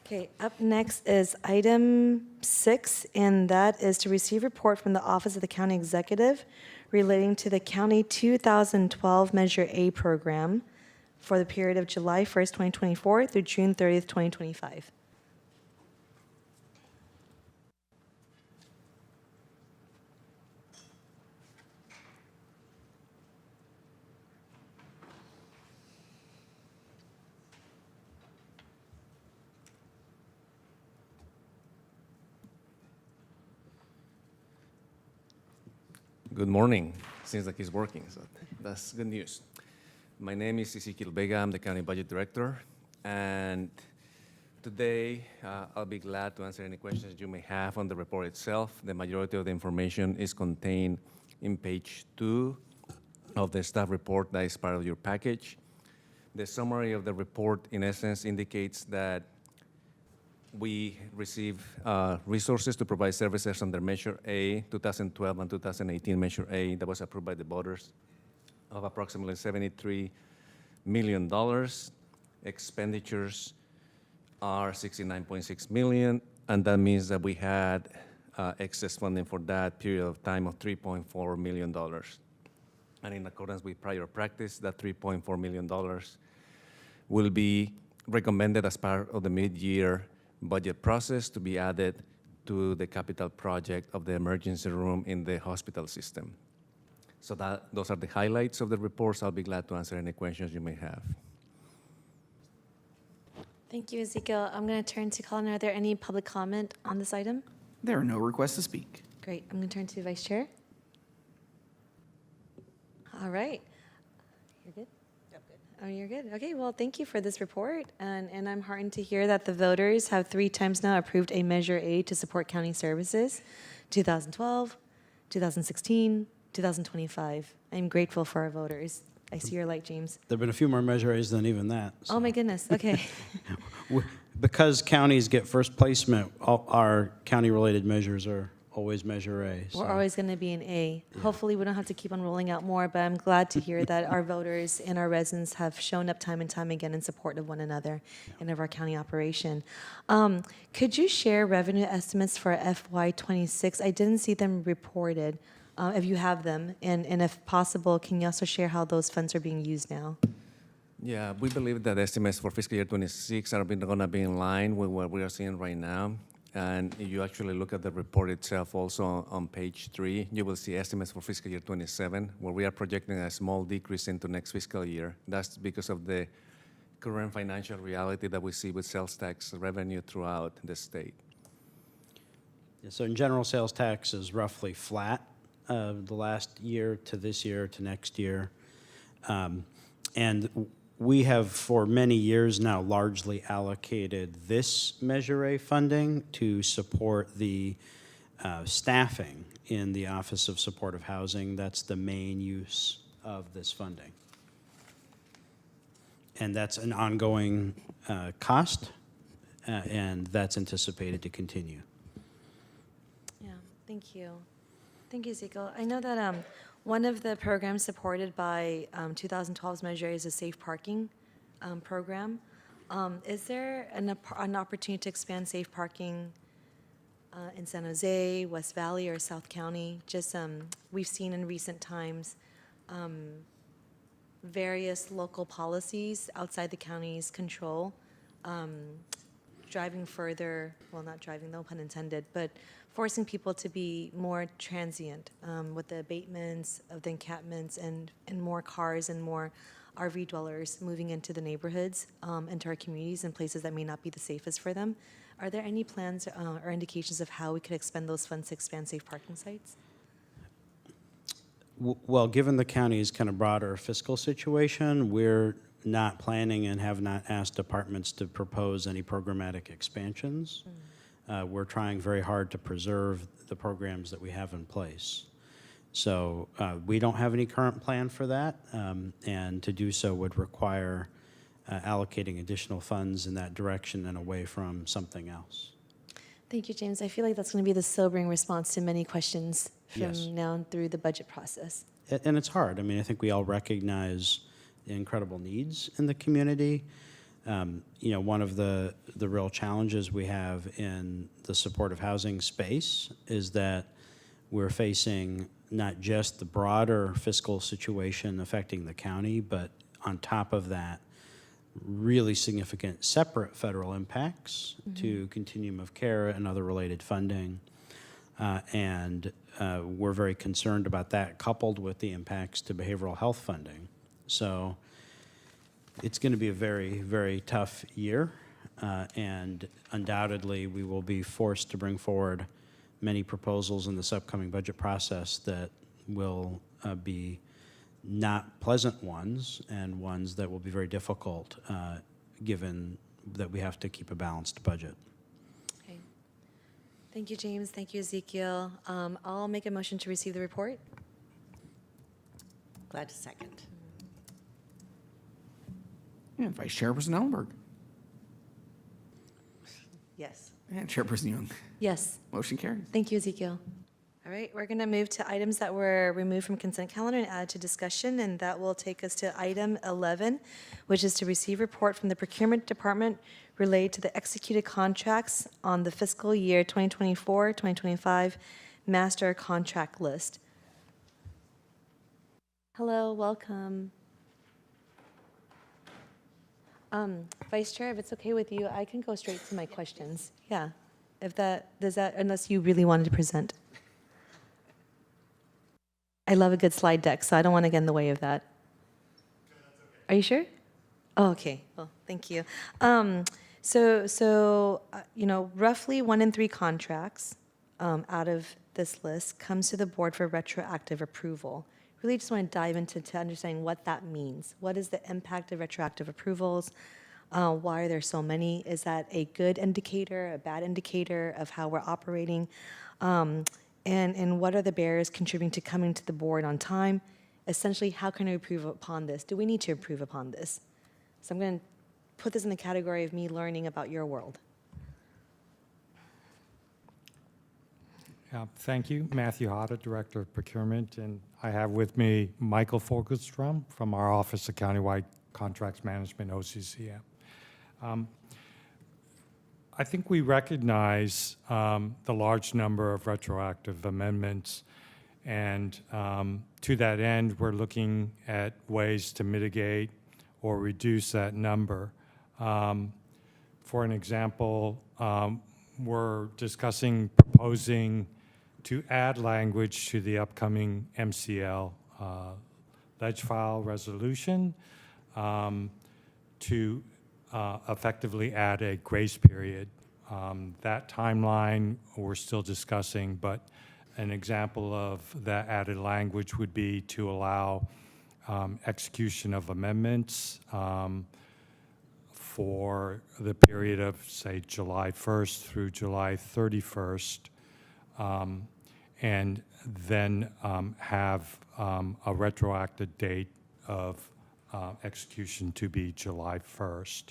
Okay, up next is item 6, and that is to receive report from the Office of the County Executive relating to the County 2012 Measure A program for the period of July 1st, 2024 through June 30th, 2025. Good morning. Seems like it's working, so that's good news. My name is Ezequiel Vega. I'm the County Budget Director. And today, I'll be glad to answer any questions you may have on the report itself. The majority of the information is contained in page 2 of the staff report that is part of your package. The summary of the report, in essence, indicates that we receive resources to provide services under Measure A, 2012 and 2018 Measure A that was approved by the voters of approximately $73 million. Expenditures are $69.6 million, and that means that we had excess funding for that period of time of $3.4 million. And in accordance with prior practice, that $3.4 million will be recommended as part of the mid-year budget process to be added to the capital project of the emergency room in the hospital system. So those are the highlights of the reports. I'll be glad to answer any questions you may have. Thank you, Ezekiel. I'm going to turn to Colin. Are there any public comment on this item? There are no requests to speak. Great. I'm going to turn to Vice Chair. All right. You're good? Oh, you're good. Okay, well, thank you for this report. And I'm heartened to hear that the voters have 3 times now approved a Measure A to support county services, 2012, 2016, 2025. I'm grateful for our voters. I see your light, James. There have been a few more Measure A's than even that. Oh, my goodness. Okay. Because counties get first placement, all our county-related measures are always Measure A. We're always going to be an A. Yeah. Hopefully, we don't have to keep on rolling out more, but I'm glad to hear that our voters and our residents have shown up time and time again in support of one another and of our county operation. Could you share revenue estimates for FY26? I didn't see them reported. If you have them, and if possible, can you also share how those funds are being used now? Yeah, we believe that estimates for fiscal year 26 are going to be in line with what we are seeing right now. And if you actually look at the report itself also on page 3, you will see estimates for fiscal year 27, where we are projecting a small decrease into next fiscal year. That's because of the current financial reality that we see with sales tax revenue throughout the state. Yeah, so in general, sales tax is roughly flat the last year to this year to next year. And we have, for many years now, largely allocated this Measure A funding to support the staffing in the Office of Supportive Housing. That's the main use of this funding. And that's an ongoing cost, and that's anticipated to continue. Yeah, thank you. Thank you, Ezekiel. I know that one of the programs supported by 2012's Measure A is a safe parking program. Is there an opportunity to expand safe parking in San Jose, West Valley, or South County? Just we've seen in recent times various local policies outside the county's control driving further, well, not driving, no pun intended, but forcing people to be more transient with the abatements of the encampments and more cars and more RV dwellers moving into the neighborhoods, into our communities and places that may not be the safest for them. Are there any plans or indications of how we could expend those funds to expand safe parking sites? Well, given the county's kind of broader fiscal situation, we're not planning and have not asked departments to propose any programmatic expansions. We're trying very hard to preserve the programs that we have in place. So we don't have any current plan for that, and to do so would require allocating additional funds in that direction and away from something else. Thank you, James. I feel like that's going to be the sobering response to many questions from now through the budget process. And it's hard. I mean, I think we all recognize the incredible needs in the community. You know, one of the real challenges we have in the supportive housing space is that we're facing not just the broader fiscal situation affecting the county, but on top of that, really significant separate federal impacts to continuum of care and other related funding. We're very concerned about that, coupled with the impacts to behavioral health funding. So it's going to be a very, very tough year, and undoubtedly we will be forced to bring forward many proposals in this upcoming budget process that will be not pleasant ones, and ones that will be very difficult given that we have to keep a balanced budget. Okay. Thank you, James. Thank you, Ezekiel. I'll make a motion to receive the report. Glad to second. And Vice Chairperson Ellenberg. Yes. And Chairperson Young. Yes. Motion carries. Thank you, Ezekiel. All right, we're going to move to items that were removed from consent calendar and added to discussion, and that will take us to item 11, which is to receive report from the Procurement Department related to the executed contracts on the fiscal year 2024-2025 master contract list. Hello, welcome. Vice Chair, if it's okay with you, I can go straight to my questions. Yeah, if that, does that, unless you really wanted to present. I love a good slide deck, so I don't want to get in the way of that. Are you sure? Oh, okay. Well, thank you. You know, roughly 1 in 3 contracts out of this list comes to the board for retroactive approval. Really just want to dive into understanding what that means. What is the impact of retroactive approvals? Why are there so many? Is that a good indicator, a bad indicator of how we're operating? And what are the barriers contributing to coming to the board on time? Essentially, how can we improve upon this? Do we need to improve upon this? So I'm going to put this in the category of me learning about your world. Thank you. Matthew Hotta, Director of Procurement, and I have with me Michael Fogelstrom from our Office of Countywide Contracts Management, OCCM. I think we recognize the large number of retroactive amendments, and to that end, we're looking at ways to mitigate or reduce that number. For an example, we're proposing to add language to the upcoming MCL ledge file resolution to effectively add a grace period. That timeline we're still discussing, but an example of that added language would be to allow execution of amendments for the period of, say, July 1st through July 31st, and then have a retroactive date of execution to be July 1st.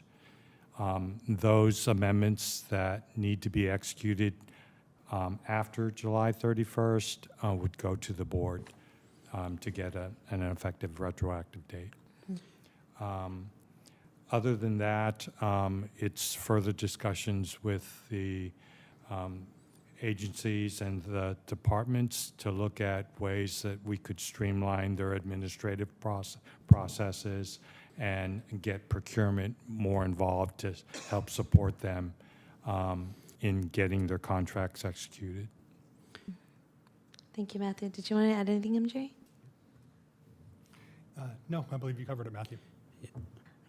Those amendments that need to be executed after July 31st would go to the board to get an effective retroactive date. Other than that, it's further discussions with the agencies and the departments to look at ways that we could streamline their administrative processes and get procurement more involved to help support them in getting their contracts executed. Thank you, Matthew. Did you want to add anything, MJ? No, I believe you covered it, Matthew.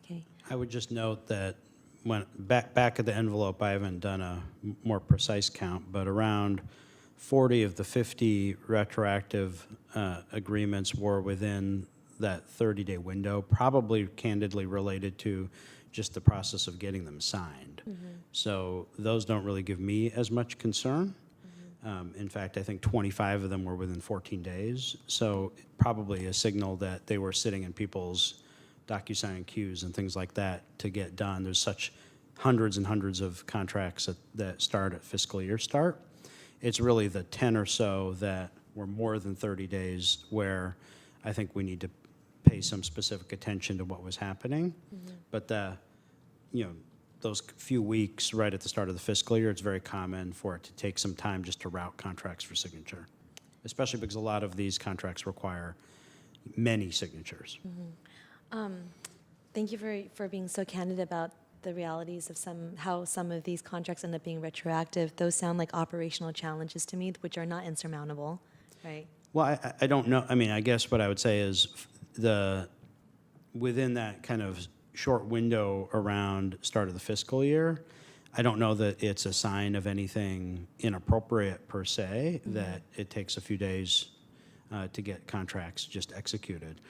Okay. I would just note that when back of the envelope, I haven't done a more precise count, but around 40 of the 50 retroactive agreements were within that 30-day window, probably candidly related to just the process of getting them signed. So those don't really give me as much concern. In fact, I think 25 of them were within 14 days. So probably a signal that they were sitting in people's DocuSign queues and things like that to get done. There's such hundreds and hundreds of contracts that start at fiscal year start. It's really the 10 or so that were more than 30 days where I think we need to pay some specific attention to what was happening. But those few weeks right at the start of the fiscal year, it's very common for it to take some time just to route contracts for signature. especially because a lot of these contracts require many signatures. Thank you for being so candid about the realities of how some of these contracts end up being retroactive. Those sound like operational challenges to me, which are not insurmountable, right? Well, I don't know. I mean, I guess what I would say is within that kind of short window around start of the fiscal year, I don't know that it's a sign of anything inappropriate per se, that it takes a few days to get contracts just executed.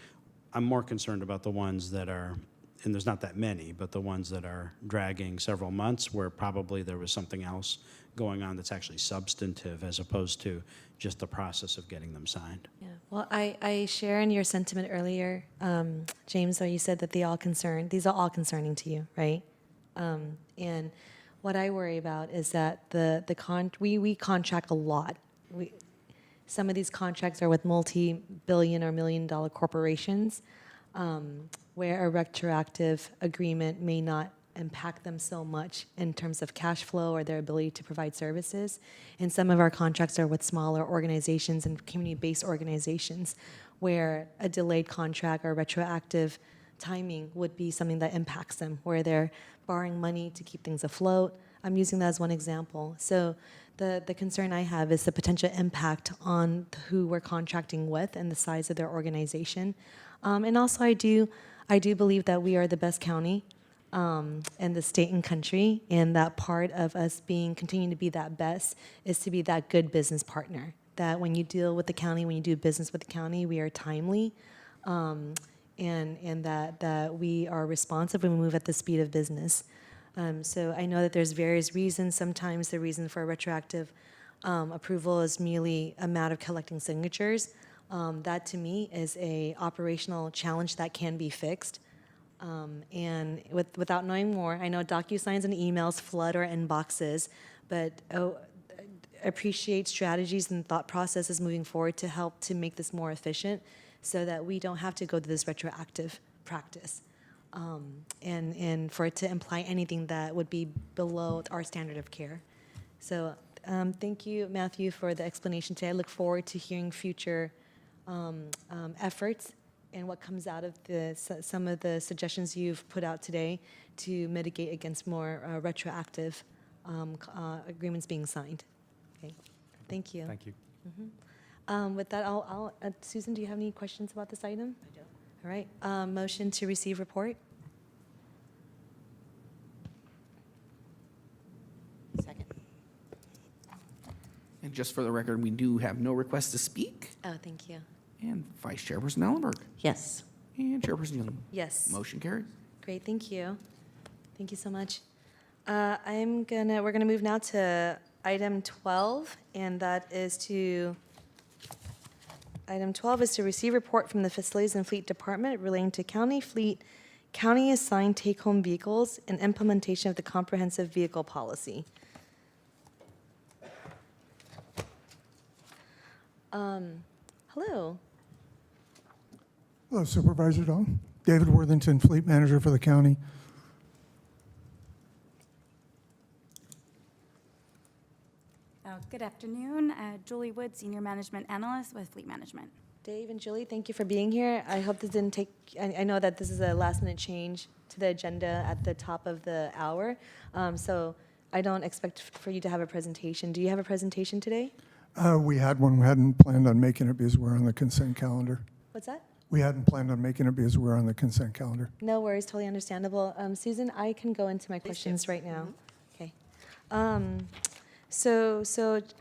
I'm more concerned about the ones that are, and there's not that many, but the ones that are dragging several months where probably there was something else going on that's actually substantive as opposed to just the process of getting them signed. Yeah. Well, I share in your sentiment earlier, James, where you said that these are all concerning to you, right? And what I worry about is that we contract a lot. Some of these contracts are with multi-billion or million-dollar corporations, where a retroactive agreement may not impact them so much in terms of cash flow or their ability to provide services. And some of our contracts are with smaller organizations and community-based organizations, where a delayed contract or retroactive timing would be something that impacts them, where they're borrowing money to keep things afloat. I'm using that as one example. So the concern I have is the potential impact on who we're contracting with and the size of their organization. And also I do believe that we are the best county in the state and country, and that part of us continuing to be that best is to be that good business partner. That when you deal with the county, when you do business with the county, we are timely, and that we are responsive and we move at the speed of business. So I know that there's various reasons. Sometimes the reason for a retroactive approval is merely a matter of collecting signatures. That to me is a operational challenge that can be fixed. And without knowing more, I know DocuSigns and emails flood our inboxes, but appreciate strategies and thought processes moving forward to help to make this more efficient so that we don't have to go to this retroactive practice. And for it to imply anything that would be below our standard of care. So thank you, Matthew, for the explanation today. I look forward to hearing future efforts and what comes out of some of the suggestions you've put out today to mitigate against more retroactive agreements being signed. Okay, thank you. Thank you. With that, Susan, do you have any questions about this item? I don't. All right, motion to receive report. Second. And just for the record, we do have no requests to speak. Oh, thank you. And Vice Chairperson Ellenberg. Yes. And Chairperson Yulman. Yes. Motion carries. Great, thank you. Thank you so much. We're gonna move now to item 12, and that is item 12 is to receive report from the Facilities and Fleet Department relating to county fleet, county assigned take-home vehicles, and implementation of the comprehensive vehicle policy. Hello. Hello, Supervisor Dahl. David Worthington, Fleet Manager for the county. Good afternoon. Julie Wood, Senior Management Analyst with Fleet Management. Dave and Julie, thank you for being here. I hope this didn't take, I know that this is a last-minute change to the agenda at the top of the hour, so I don't expect for you to have a presentation. Do you have a presentation today? We had one. We hadn't planned on making it because we're on the consent calendar. What's that? We hadn't planned on making it because we're on the consent calendar. No worries, totally understandable. Susan, I can go into my questions right now. Okay. So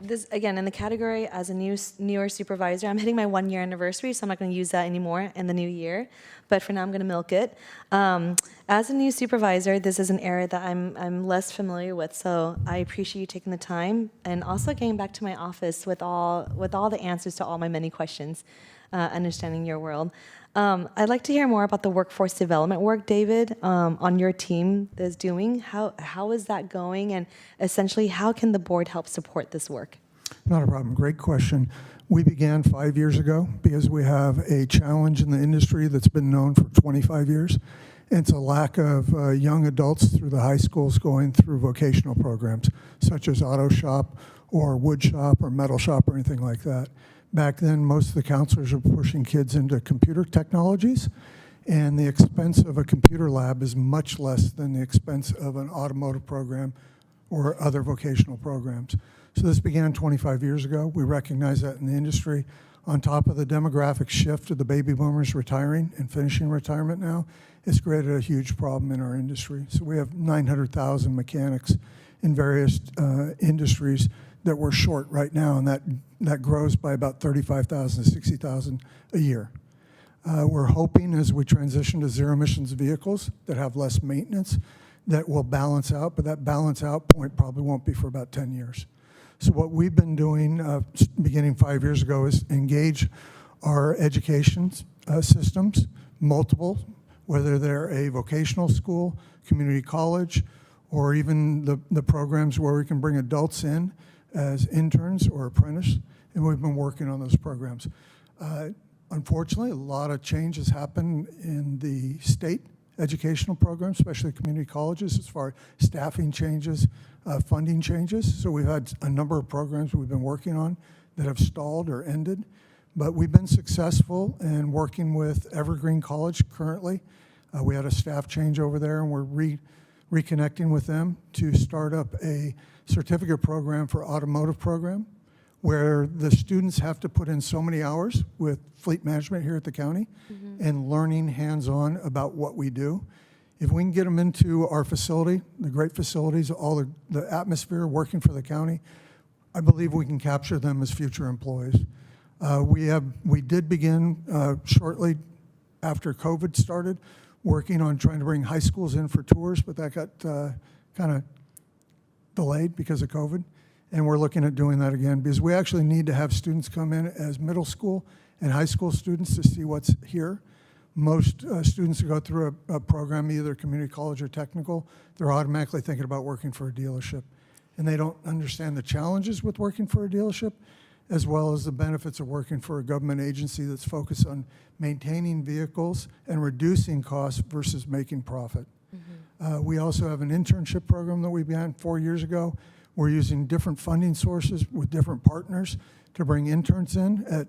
this, again, in the category as a newer supervisor, I'm hitting my 1-year anniversary, so I'm not going to use that anymore in the new year. But for now, I'm going to milk it. As a new supervisor, this is an area that I'm less familiar with, so I appreciate you taking the time and also getting back to my office with all the answers to all my many questions, understanding your world. I'd like to hear more about the workforce development work, David, on your team is doing. How is that going? And essentially, how can the board help support this work? Not a problem. Great question. We began 5 years ago because we have a challenge in the industry that's been known for 25 years. It's a lack of young adults through the high schools going through vocational programs, such as auto shop or wood shop or metal shop or anything like that. Back then, most of the counselors were pushing kids into computer technologies, and the expense of a computer lab is much less than the expense of an automotive program or other vocational programs. So this began 25 years ago. We recognize that in the industry. On top of the demographic shift of the baby boomers retiring and finishing retirement now, it's created a huge problem in our industry. So we have 900,000 mechanics in various industries that we're short right now, and that grows by about 35,000 to 60,000 a year. We're hoping as we transition to zero emissions vehicles that have less maintenance, that will balance out, but that balance out point probably won't be for about 10 years. So what we've been doing beginning 5 years ago is engage our education systems, multiple, whether they're a vocational school, community college, or even the programs where we can bring adults in as interns or apprentices, and we've been working on those programs. Unfortunately, a lot of change has happened in the state educational programs, especially community colleges, as far as staffing changes, funding changes. So we've had a number of programs we've been working on that have stalled or ended, but we've been successful in working with Evergreen College currently. We had a staff change over there, and we're reconnecting with them to start up a certificate program for automotive program, where the students have to put in so many hours with fleet management here at the county and learning hands-on about what we do. If we can get them into our facility, the great facilities, all the atmosphere working for the county, I believe we can capture them as future employees. We did begin shortly after COVID started working on trying to bring high schools in for tours, but that got kind of delayed because of COVID. And we're looking at doing that again because we actually need to have students come in as middle school and high school students to see what's here. Most students who go through a program, either community college or technical, they're automatically thinking about working for a dealership. And they don't understand the challenges with working for a dealership, as well as the benefits of working for a government agency that's focused on maintaining vehicles and reducing costs versus making profit. We also have an internship program that we began 4 years ago. We're using different funding sources with different partners to bring interns in at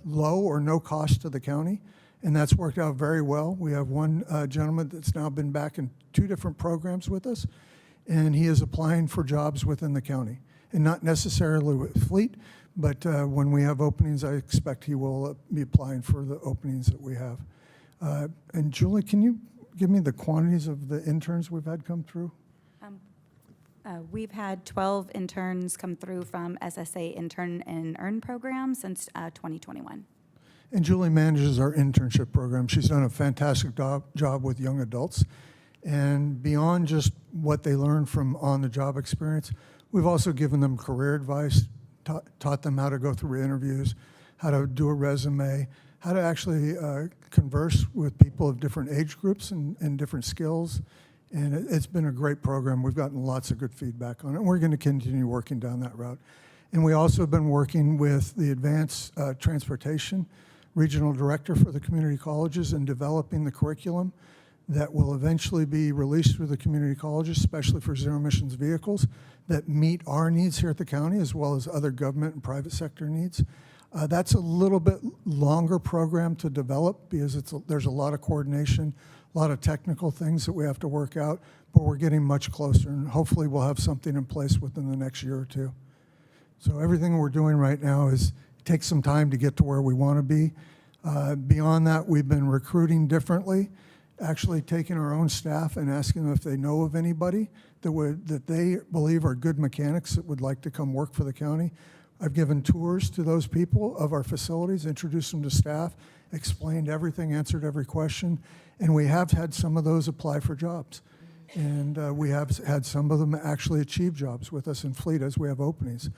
low or no cost to the county, and that's worked out very well. We have one gentleman that's now been back in 2 different programs with us, and he is applying for jobs within the county, and not necessarily with fleet, but when we have openings, I expect he will be applying for the openings that we have. And Julie, can you give me the quantities of the interns we've had come through? We've had 12 interns come through from SSA Intern and Earn program since 2021. And Julie manages our internship program. She's done a fantastic job with young adults. And beyond just what they learn from on-the-job experience, we've also given them career advice, taught them how to go through interviews, how to do a resume, how to actually converse with people of different age groups and different skills. And it's been a great program. We've gotten lots of good feedback on it. And we're going to continue working down that route. And we also have been working with the Advanced Transportation Regional Director for the community colleges and developing the curriculum that will eventually be released through the community colleges, especially for zero emissions vehicles that meet our needs here at the county as well as other government and private sector needs. That's a little bit longer program to develop because there's a lot of coordination, a lot of technical things that we have to work out, but we're getting much closer, and hopefully we'll have something in place within the next year or 2. So everything we're doing right now is take some time to get to where we want to be. Beyond that, we've been recruiting differently, actually taking our own staff and asking them if they know of anybody that they believe are good mechanics that would like to come work for the county. I've given tours to those people of our facilities, introduced them to staff, explained everything, answered every question, and we have had some of those apply for jobs. And we have had some of them actually achieve jobs with us in fleet as we have openings.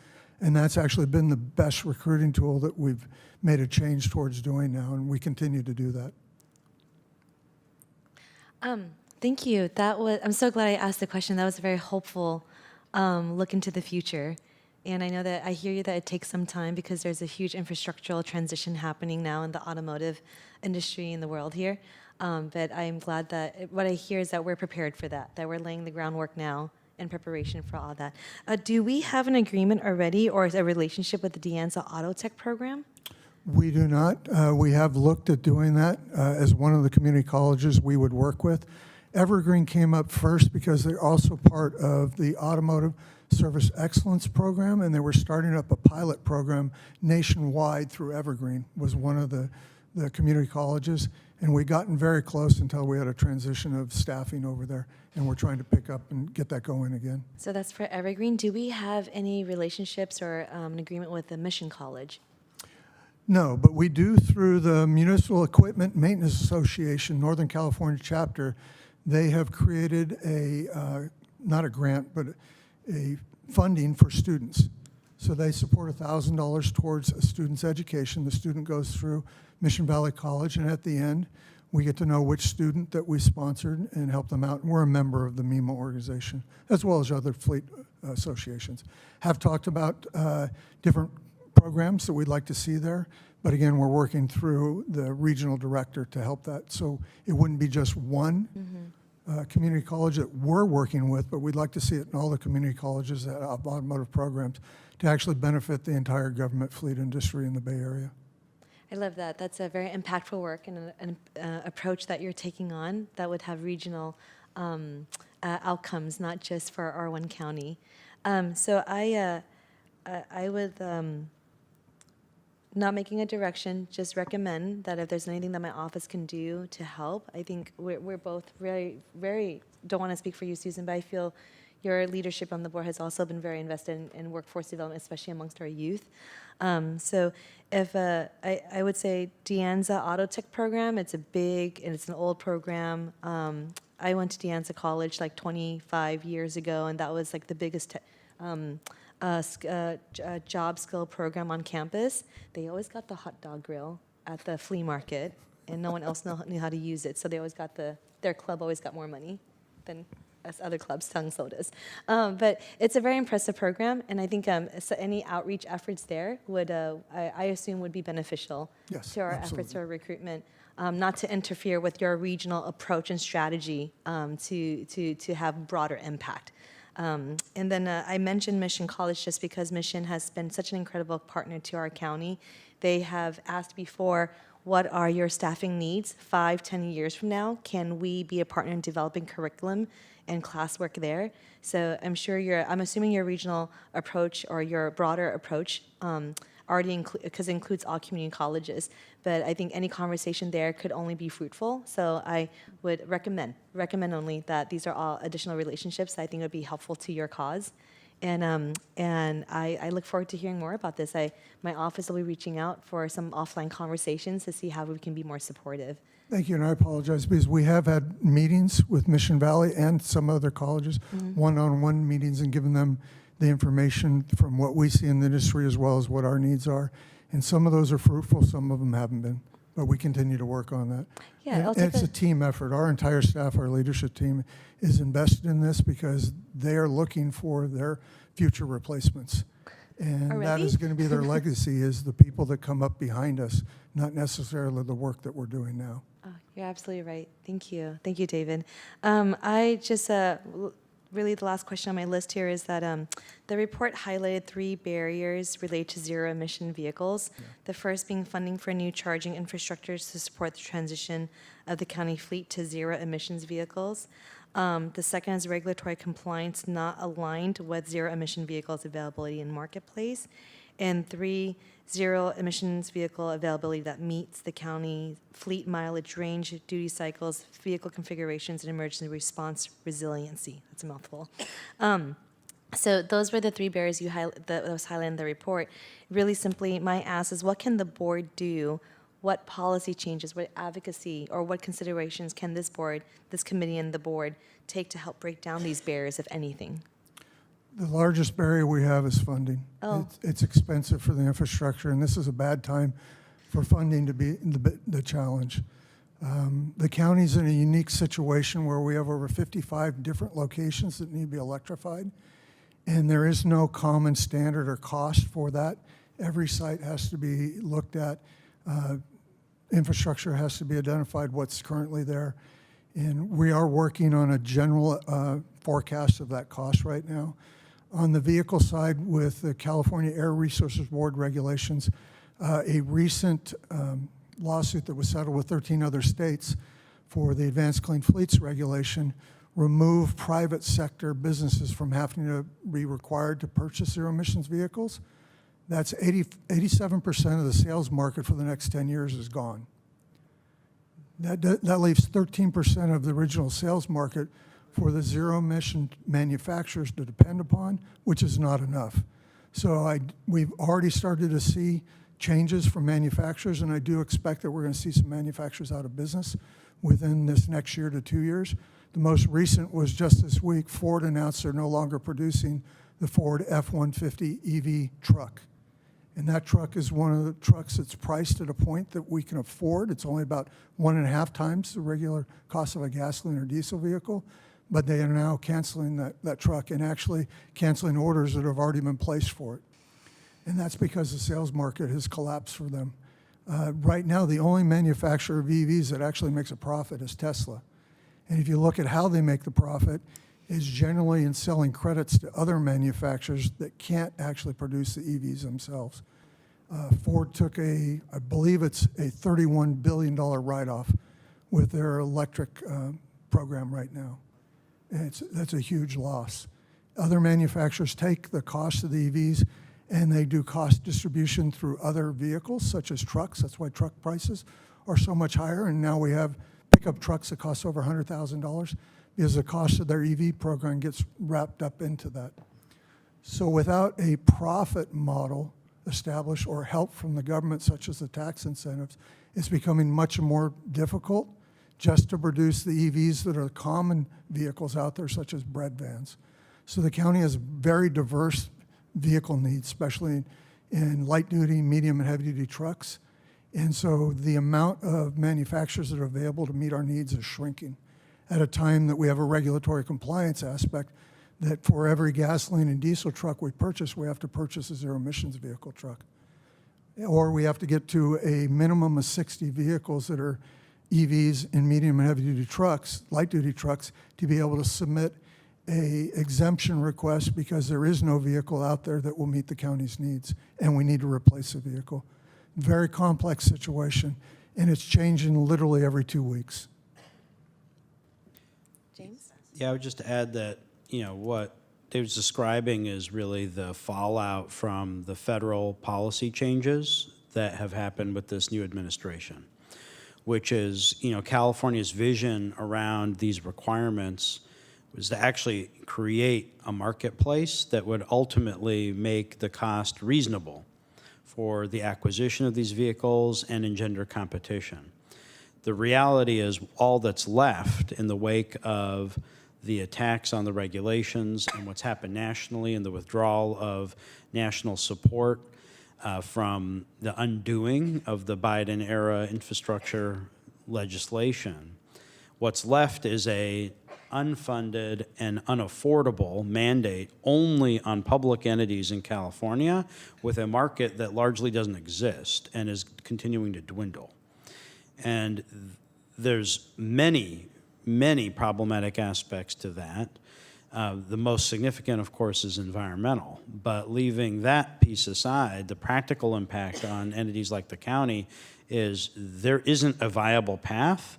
And that's actually been the best recruiting tool that we've made a change towards doing now, and we continue to do that. Thank you. I'm so glad I asked the question. That was a very hopeful look into the future. And I know that I hear you that it takes some time because there's a huge infrastructural transition happening now in the automotive industry in the world here. But I'm glad that what I hear is that we're prepared for that we're laying the groundwork now, in preparation for all that. Do we have an agreement already or a relationship with the De Anza Auto Tech program? We do not. We have looked at doing that as one of the community colleges we would work with. Evergreen came up first because they're also part of the Automotive Service Excellence Program, and they were starting up a pilot program nationwide through Evergreen, was one of the community colleges. And we gotten very close until we had a transition of staffing over there, and we're trying to pick up and get that going again. So that's for Evergreen. Do we have any relationships or an agreement with the Mission College? No, but we do through the Municipal Equipment Maintenance Association, Northern California chapter. They have created not a grant, but a funding for students. So they support $1,000 towards a student's education. The student goes through Mission Valley College, and at the end, we get to know which student that we sponsored and help them out. And we're a member of the MEMA organization, as well as other fleet associations. Have talked about different programs that we'd like to see there. But again, we're working through the regional director to help that. So it wouldn't be just one community college that we're working with, but we'd like to see it in all the community colleges that have automotive programs to actually benefit the entire government fleet industry in the Bay Area. I love that. That's a very impactful work and an approach that you're taking on that would have regional outcomes, not just for our one county. So I would, not making a direction, just recommend that if there's anything that my office can do to help. I think we're both very, very, don't want to speak for you, Susan, but I feel your leadership on the board has also been very invested in workforce development, especially amongst our youth. So if I would say De Anza Auto Tech program, it's a big, and it's an old program. I went to De Anza College like 25 years ago, and that was like the biggest job skill program on campus. They always got the hot dog grill at the flea market, and no one else knew how to use it. So they always got their club always got more money than us other clubs selling sodas. But it's a very impressive program, and I think so any outreach efforts there would, I assume, would be beneficial to our efforts or recruitment. Not to interfere with your regional approach and strategy to have broader impact. And then I mentioned Mission College just because Mission has been such an incredible partner to our county. They have asked before, what are your staffing needs 5-10 years from now? Can we be a partner in developing curriculum and classwork there? So I'm assuming your regional approach or your broader approach already because it includes all community colleges. But I think any conversation there could only be fruitful. So I would recommend only that these are all additional relationships that I think would be helpful to your cause. And I look forward to hearing more about this. My office will be reaching out for some offline conversations to see how we can be more supportive. Thank you, and I apologize because we have had meetings with Mission Valley and some other colleges, one-on-one meetings, and given them the information from what we see in the industry as well as what our needs are. And some of those are fruitful, some of them haven't been, but we continue to work on that. Yeah, and it's a team effort. Our entire staff, our leadership team is invested in this because they are looking for their future replacements. And that is going to be their legacy is the people that come up behind us, not necessarily the work that we're doing now. Oh, you're absolutely right. Thank you. Thank you, David. Really the last question on my list here is that the report highlighted 3 barriers related to zero-emission vehicles. Yeah. The first being funding for new charging infrastructures to support the transition of the county fleet to zero-emissions vehicles. The second is regulatory compliance not aligned with zero-emission vehicles availability in marketplace. And 3, zero-emissions vehicle availability that meets the county fleet mileage range, duty cycles, vehicle configurations, and emergency response resiliency. That's a mouthful. So those were the 3 barriers that was highlighted in the report. Really simply, my ask is, what can the board do? What policy changes, what advocacy, or what considerations can this board, this committee, and the board take to help break down these barriers, if anything? The largest barrier we have is funding. Oh. It's expensive for the infrastructure, and this is a bad time for funding to be the challenge. The county's in a unique situation where we have over 55 different locations that need to be electrified, and there is no common standard or cost for that. Every site has to be looked at. Infrastructure has to be identified, what's currently there. And we are working on a general forecast of that cost right now. On the vehicle side, with the California Air Resources Board regulations, a recent lawsuit that was settled with 13 other states for the Advanced Clean Fleets regulation removed private sector businesses from having to be required to purchase zero emissions vehicles. That's 87% of the sales market for the next 10 years is gone. That leaves 13% of the original sales market for the zero emission manufacturers to depend upon, which is not enough. So we've already started to see changes from manufacturers, and I do expect that we're going to see some manufacturers out of business within this next year to 2 years. The most recent was just this week. Ford announced they're no longer producing the Ford F-150 EV truck. And that truck is one of the trucks that's priced at a point that we can afford. It's only about 1.5 times the regular cost of a gasoline or diesel vehicle. But they are now canceling that truck and actually canceling orders that have already been placed for it. And that's because the sales market has collapsed for them. Right now, the only manufacturer of EVs that actually makes a profit is Tesla. And if you look at how they make the profit, is generally in selling credits to other manufacturers that can't actually produce the EVs themselves. Ford took I believe it's a $31 billion write-off with their electric program right now. And that's a huge loss. Other manufacturers take the cost of the EVs and they do cost distribution through other vehicles, such as trucks. That's why truck prices are so much higher. And now we have pickup trucks that cost over $100,000 because the cost of their EV program gets wrapped up into that. So without a profit model established or help from the government, such as the tax incentives, it's becoming much more difficult just to produce the EVs that are common vehicles out there, such as bread vans. So the county has very diverse vehicle needs, especially in light-duty, medium, and heavy-duty trucks. And so the amount of manufacturers that are available to meet our needs is shrinking at a time that we have a regulatory compliance aspect that for every gasoline and diesel truck we purchase, we have to purchase a zero-emissions vehicle truck. Or we have to get to a minimum of 60 vehicles that are EVs in medium and heavy-duty trucks, light-duty trucks, to be able to submit a exemption request because there is no vehicle out there that will meet the county's needs, and we need to replace a vehicle. Very complex situation, and it's changing literally every 2 weeks. James? Yeah, I would just add that, what David's describing is really the fallout from the federal policy changes that have happened with this new administration, which is, California's vision around these requirements was to actually create a marketplace that would ultimately make the cost reasonable for the acquisition of these vehicles and engender competition. The reality is all that's left in the wake of the attacks on the regulations and what's happened nationally and the withdrawal of national support from the undoing of the Biden-era infrastructure legislation. What's left is a unfunded and unaffordable mandate only on public entities in California with a market that largely doesn't exist and is continuing to dwindle. And there's many, many problematic aspects to that. The most significant, of course, is environmental. But leaving that piece aside, the practical impact on entities like the county is there isn't a viable path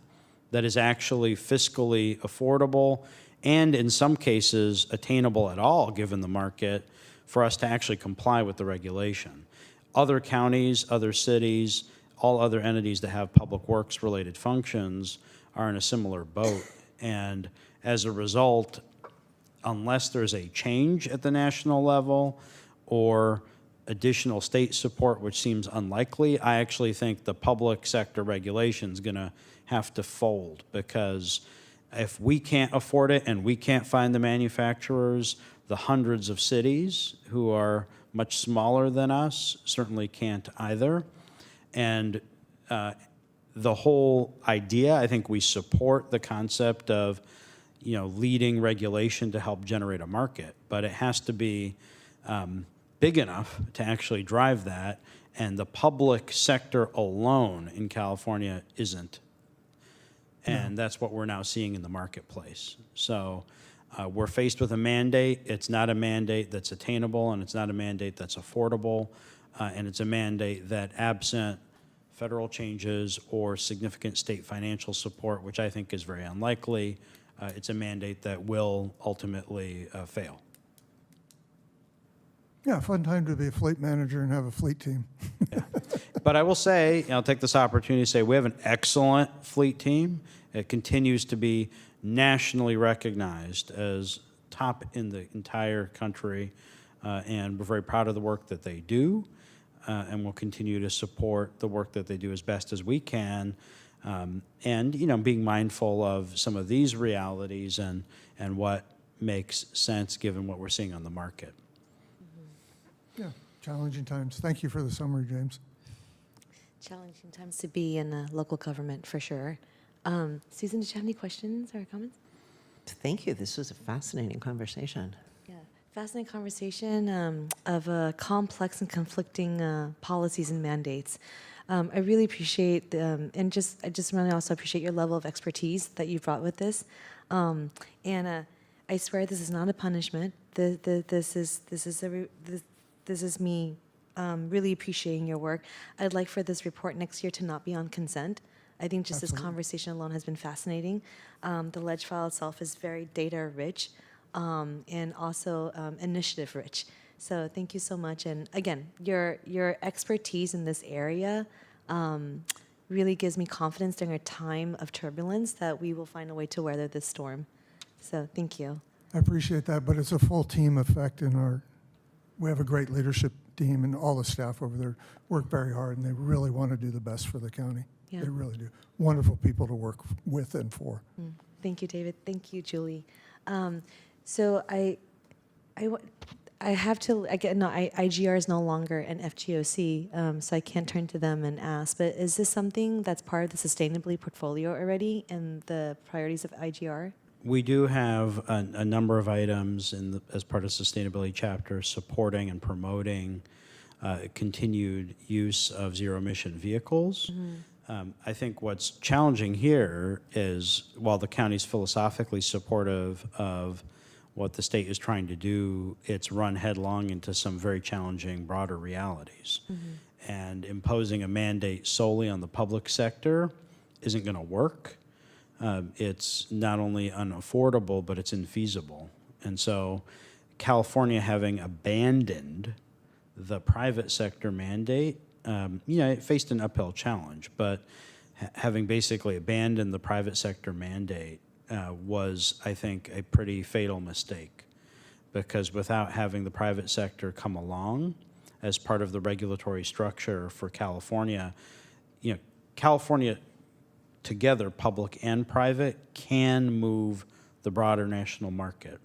that is actually fiscally affordable and in some cases attainable at all, given the market, for us to actually comply with the regulation. Other counties, other cities, all other entities that have public works related functions are in a similar boat. And as a result, unless there's a change at the national level or additional state support, which seems unlikely, I actually think the public sector regulation is going to have to fold, because if we can't afford it and we can't find the manufacturers, the hundreds of cities who are much smaller than us certainly can't either. And the whole idea, I think we support the concept of, leading regulation to help generate a market, but it has to be big enough to actually drive that, and the public sector alone in California isn't And that's what we're now seeing in the marketplace. So we're faced with a mandate. It's not a mandate that's attainable, and it's not a mandate that's affordable, and it's a mandate that, absent federal changes or significant state financial support, which I think is very unlikely, it's a mandate that will ultimately fail. Yeah, fun time to be a fleet manager and have a fleet team. But I will say, I'll take this opportunity to say we have an excellent fleet team. It continues to be nationally recognized as top in the entire country, and we're very proud of the work that they do, and we'll continue to support the work that they do as best as we can, and being mindful of some of these realities and what makes sense given what we're seeing on the market. Yeah, challenging times. Thank you for the summary, James. Challenging times to be in a local government, for sure. Susan, did you have any questions or comments? Thank you. This was a fascinating conversation. Yeah, fascinating conversation of complex and conflicting policies and mandates. I really appreciate I just really also appreciate your level of expertise that you brought with this. And I swear this is not a punishment. This is me really appreciating your work. I'd like for this report next year to not be on consent. I think just this conversation alone has been fascinating. The ledge file itself is very data rich and also initiative rich. So thank you so much. And again, your expertise in this area really gives me confidence during a time of turbulence that we will find a way to weather this storm. So thank you. I appreciate that, but it's a full team effect we have a great leadership team, and all the staff over there work very hard, and they really want to do the best for the county. Yeah. They really do. Wonderful people to work with and for. Thank you, David. Thank you, Julie. So I have to, IGR is no longer an FGOC, so I can't turn to them and ask, but is this something that's part of the sustainability portfolio already and the priorities of IGR? We do have a number of items as part of sustainability chapter supporting and promoting continued use of zero-emission vehicles. I think what's challenging here is, while the county's philosophically supportive of what the state is trying to do, it's run headlong into some very challenging broader realities. And imposing a mandate solely on the public sector isn't going to work. It's not only unaffordable, but it's infeasible. And so California, having abandoned the private sector mandate, it faced an uphill challenge, but having basically abandoned the private sector mandate was, I think, a pretty fatal mistake, because without having the private sector come along as part of the regulatory structure for California, California together, public and private, can move the broader national market.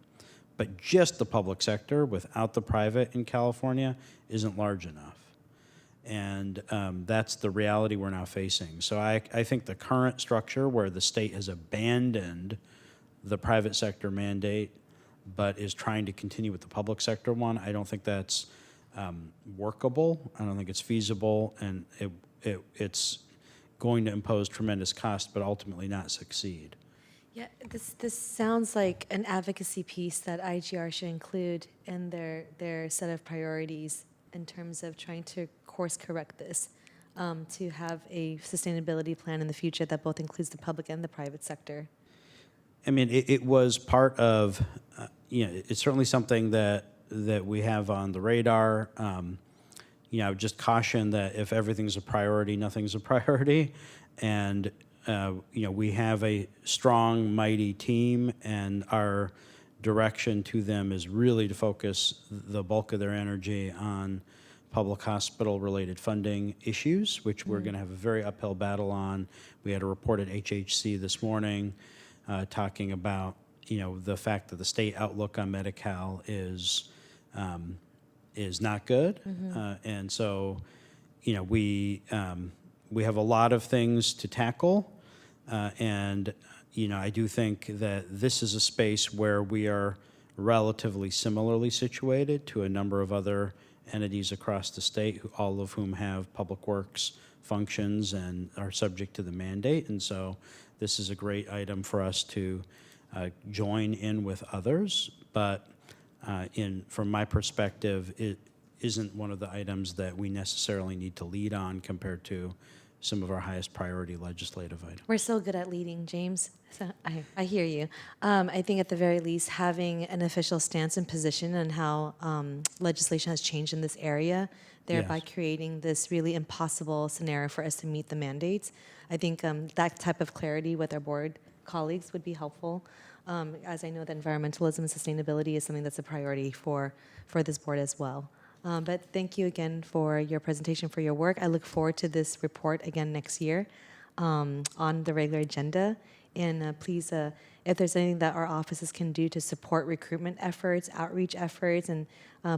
But just the public sector without the private in California isn't large enough. And that's the reality we're now facing. So I think the current structure, where the state has abandoned the private sector mandate but is trying to continue with the public sector one, I don't think that's workable. I don't think it's feasible, and it's going to impose tremendous cost, but ultimately not succeed. Yeah, this sounds like an advocacy piece that IGR should include in their set of priorities in terms of trying to course correct this, to have a sustainability plan in the future that both includes the public and the private sector. I mean, it was part of, it's certainly something that we have on the radar. I would just caution that if everything's a priority, nothing's a priority. And, we have a strong, mighty team, and our direction to them is really to focus the bulk of their energy on public hospital-related funding issues, which we're going to have a very uphill battle on. We had a report at HHC this morning talking about, the fact that the state outlook on Medi-Cal is not good. And so, we have a lot of things to tackle. And, I do think that this is a space where we are relatively similarly situated to a number of other entities across the state, all of whom have public works functions and are subject to the mandate. And so this is a great item for us to join in with others, but from my perspective, it isn't one of the items that we necessarily need to lead on compared to some of our highest priority legislative items. We're so good at leading, James. So I hear you. I think at the very least, having an official stance and position on how legislation has changed in this area, thereby Yes. creating this really impossible scenario for us to meet the mandates. I think that type of clarity with our board colleagues would be helpful. As I know that environmentalism and sustainability is something that's a priority for this board as well. But thank you again for your presentation, for your work. I look forward to this report again next year on the regular agenda. And please, if there's anything that our offices can do to support recruitment efforts, outreach efforts, and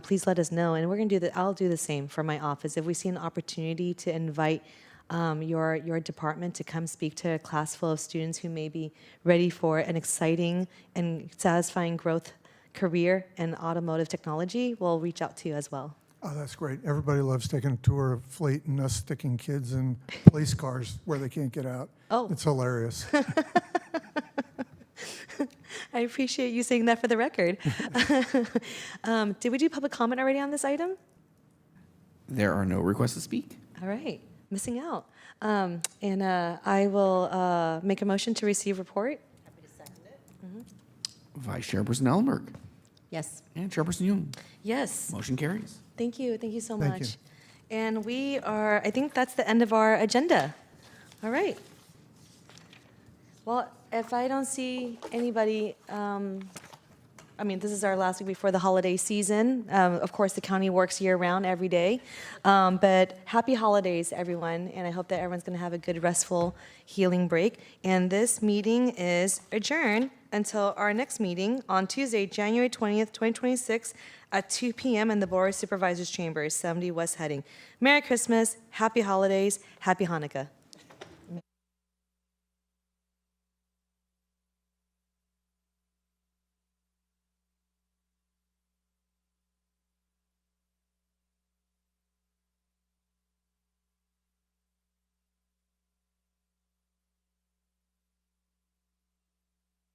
please let us know. And we're going to do that. I'll do the same for my office. If we see an opportunity to invite your department to come speak to a class full of students who may be ready for an exciting and satisfying growth career in automotive technology, we'll reach out to you as well. Oh, that's great. Everybody loves taking a tour of Fleet and us sticking kids in police cars where they can't get out. Oh. It's hilarious. I appreciate you saying that for the record. Did we do public comment already on this item? There are no requests to speak. All right, missing out. And I will make a motion to receive report. Vice Chairperson Ellenberg Yes. and Chairperson Yoon. Yes, Motion carries. thank you so Thank much. you. And I think that's the end of our agenda. All right. Well, if I don't see anybody, this is our last week before the holiday season. Of course, the county works year-round, every day. But happy holidays, everyone, and I hope that everyone's going to have a good, restful, healing break. And this meeting is adjourned until our next meeting on Tuesday, January 20th, 2026, at 2 p.m. in the Board of Supervisors Chambers, 70 West Heading. Merry Christmas, happy holidays, happy Hanukkah.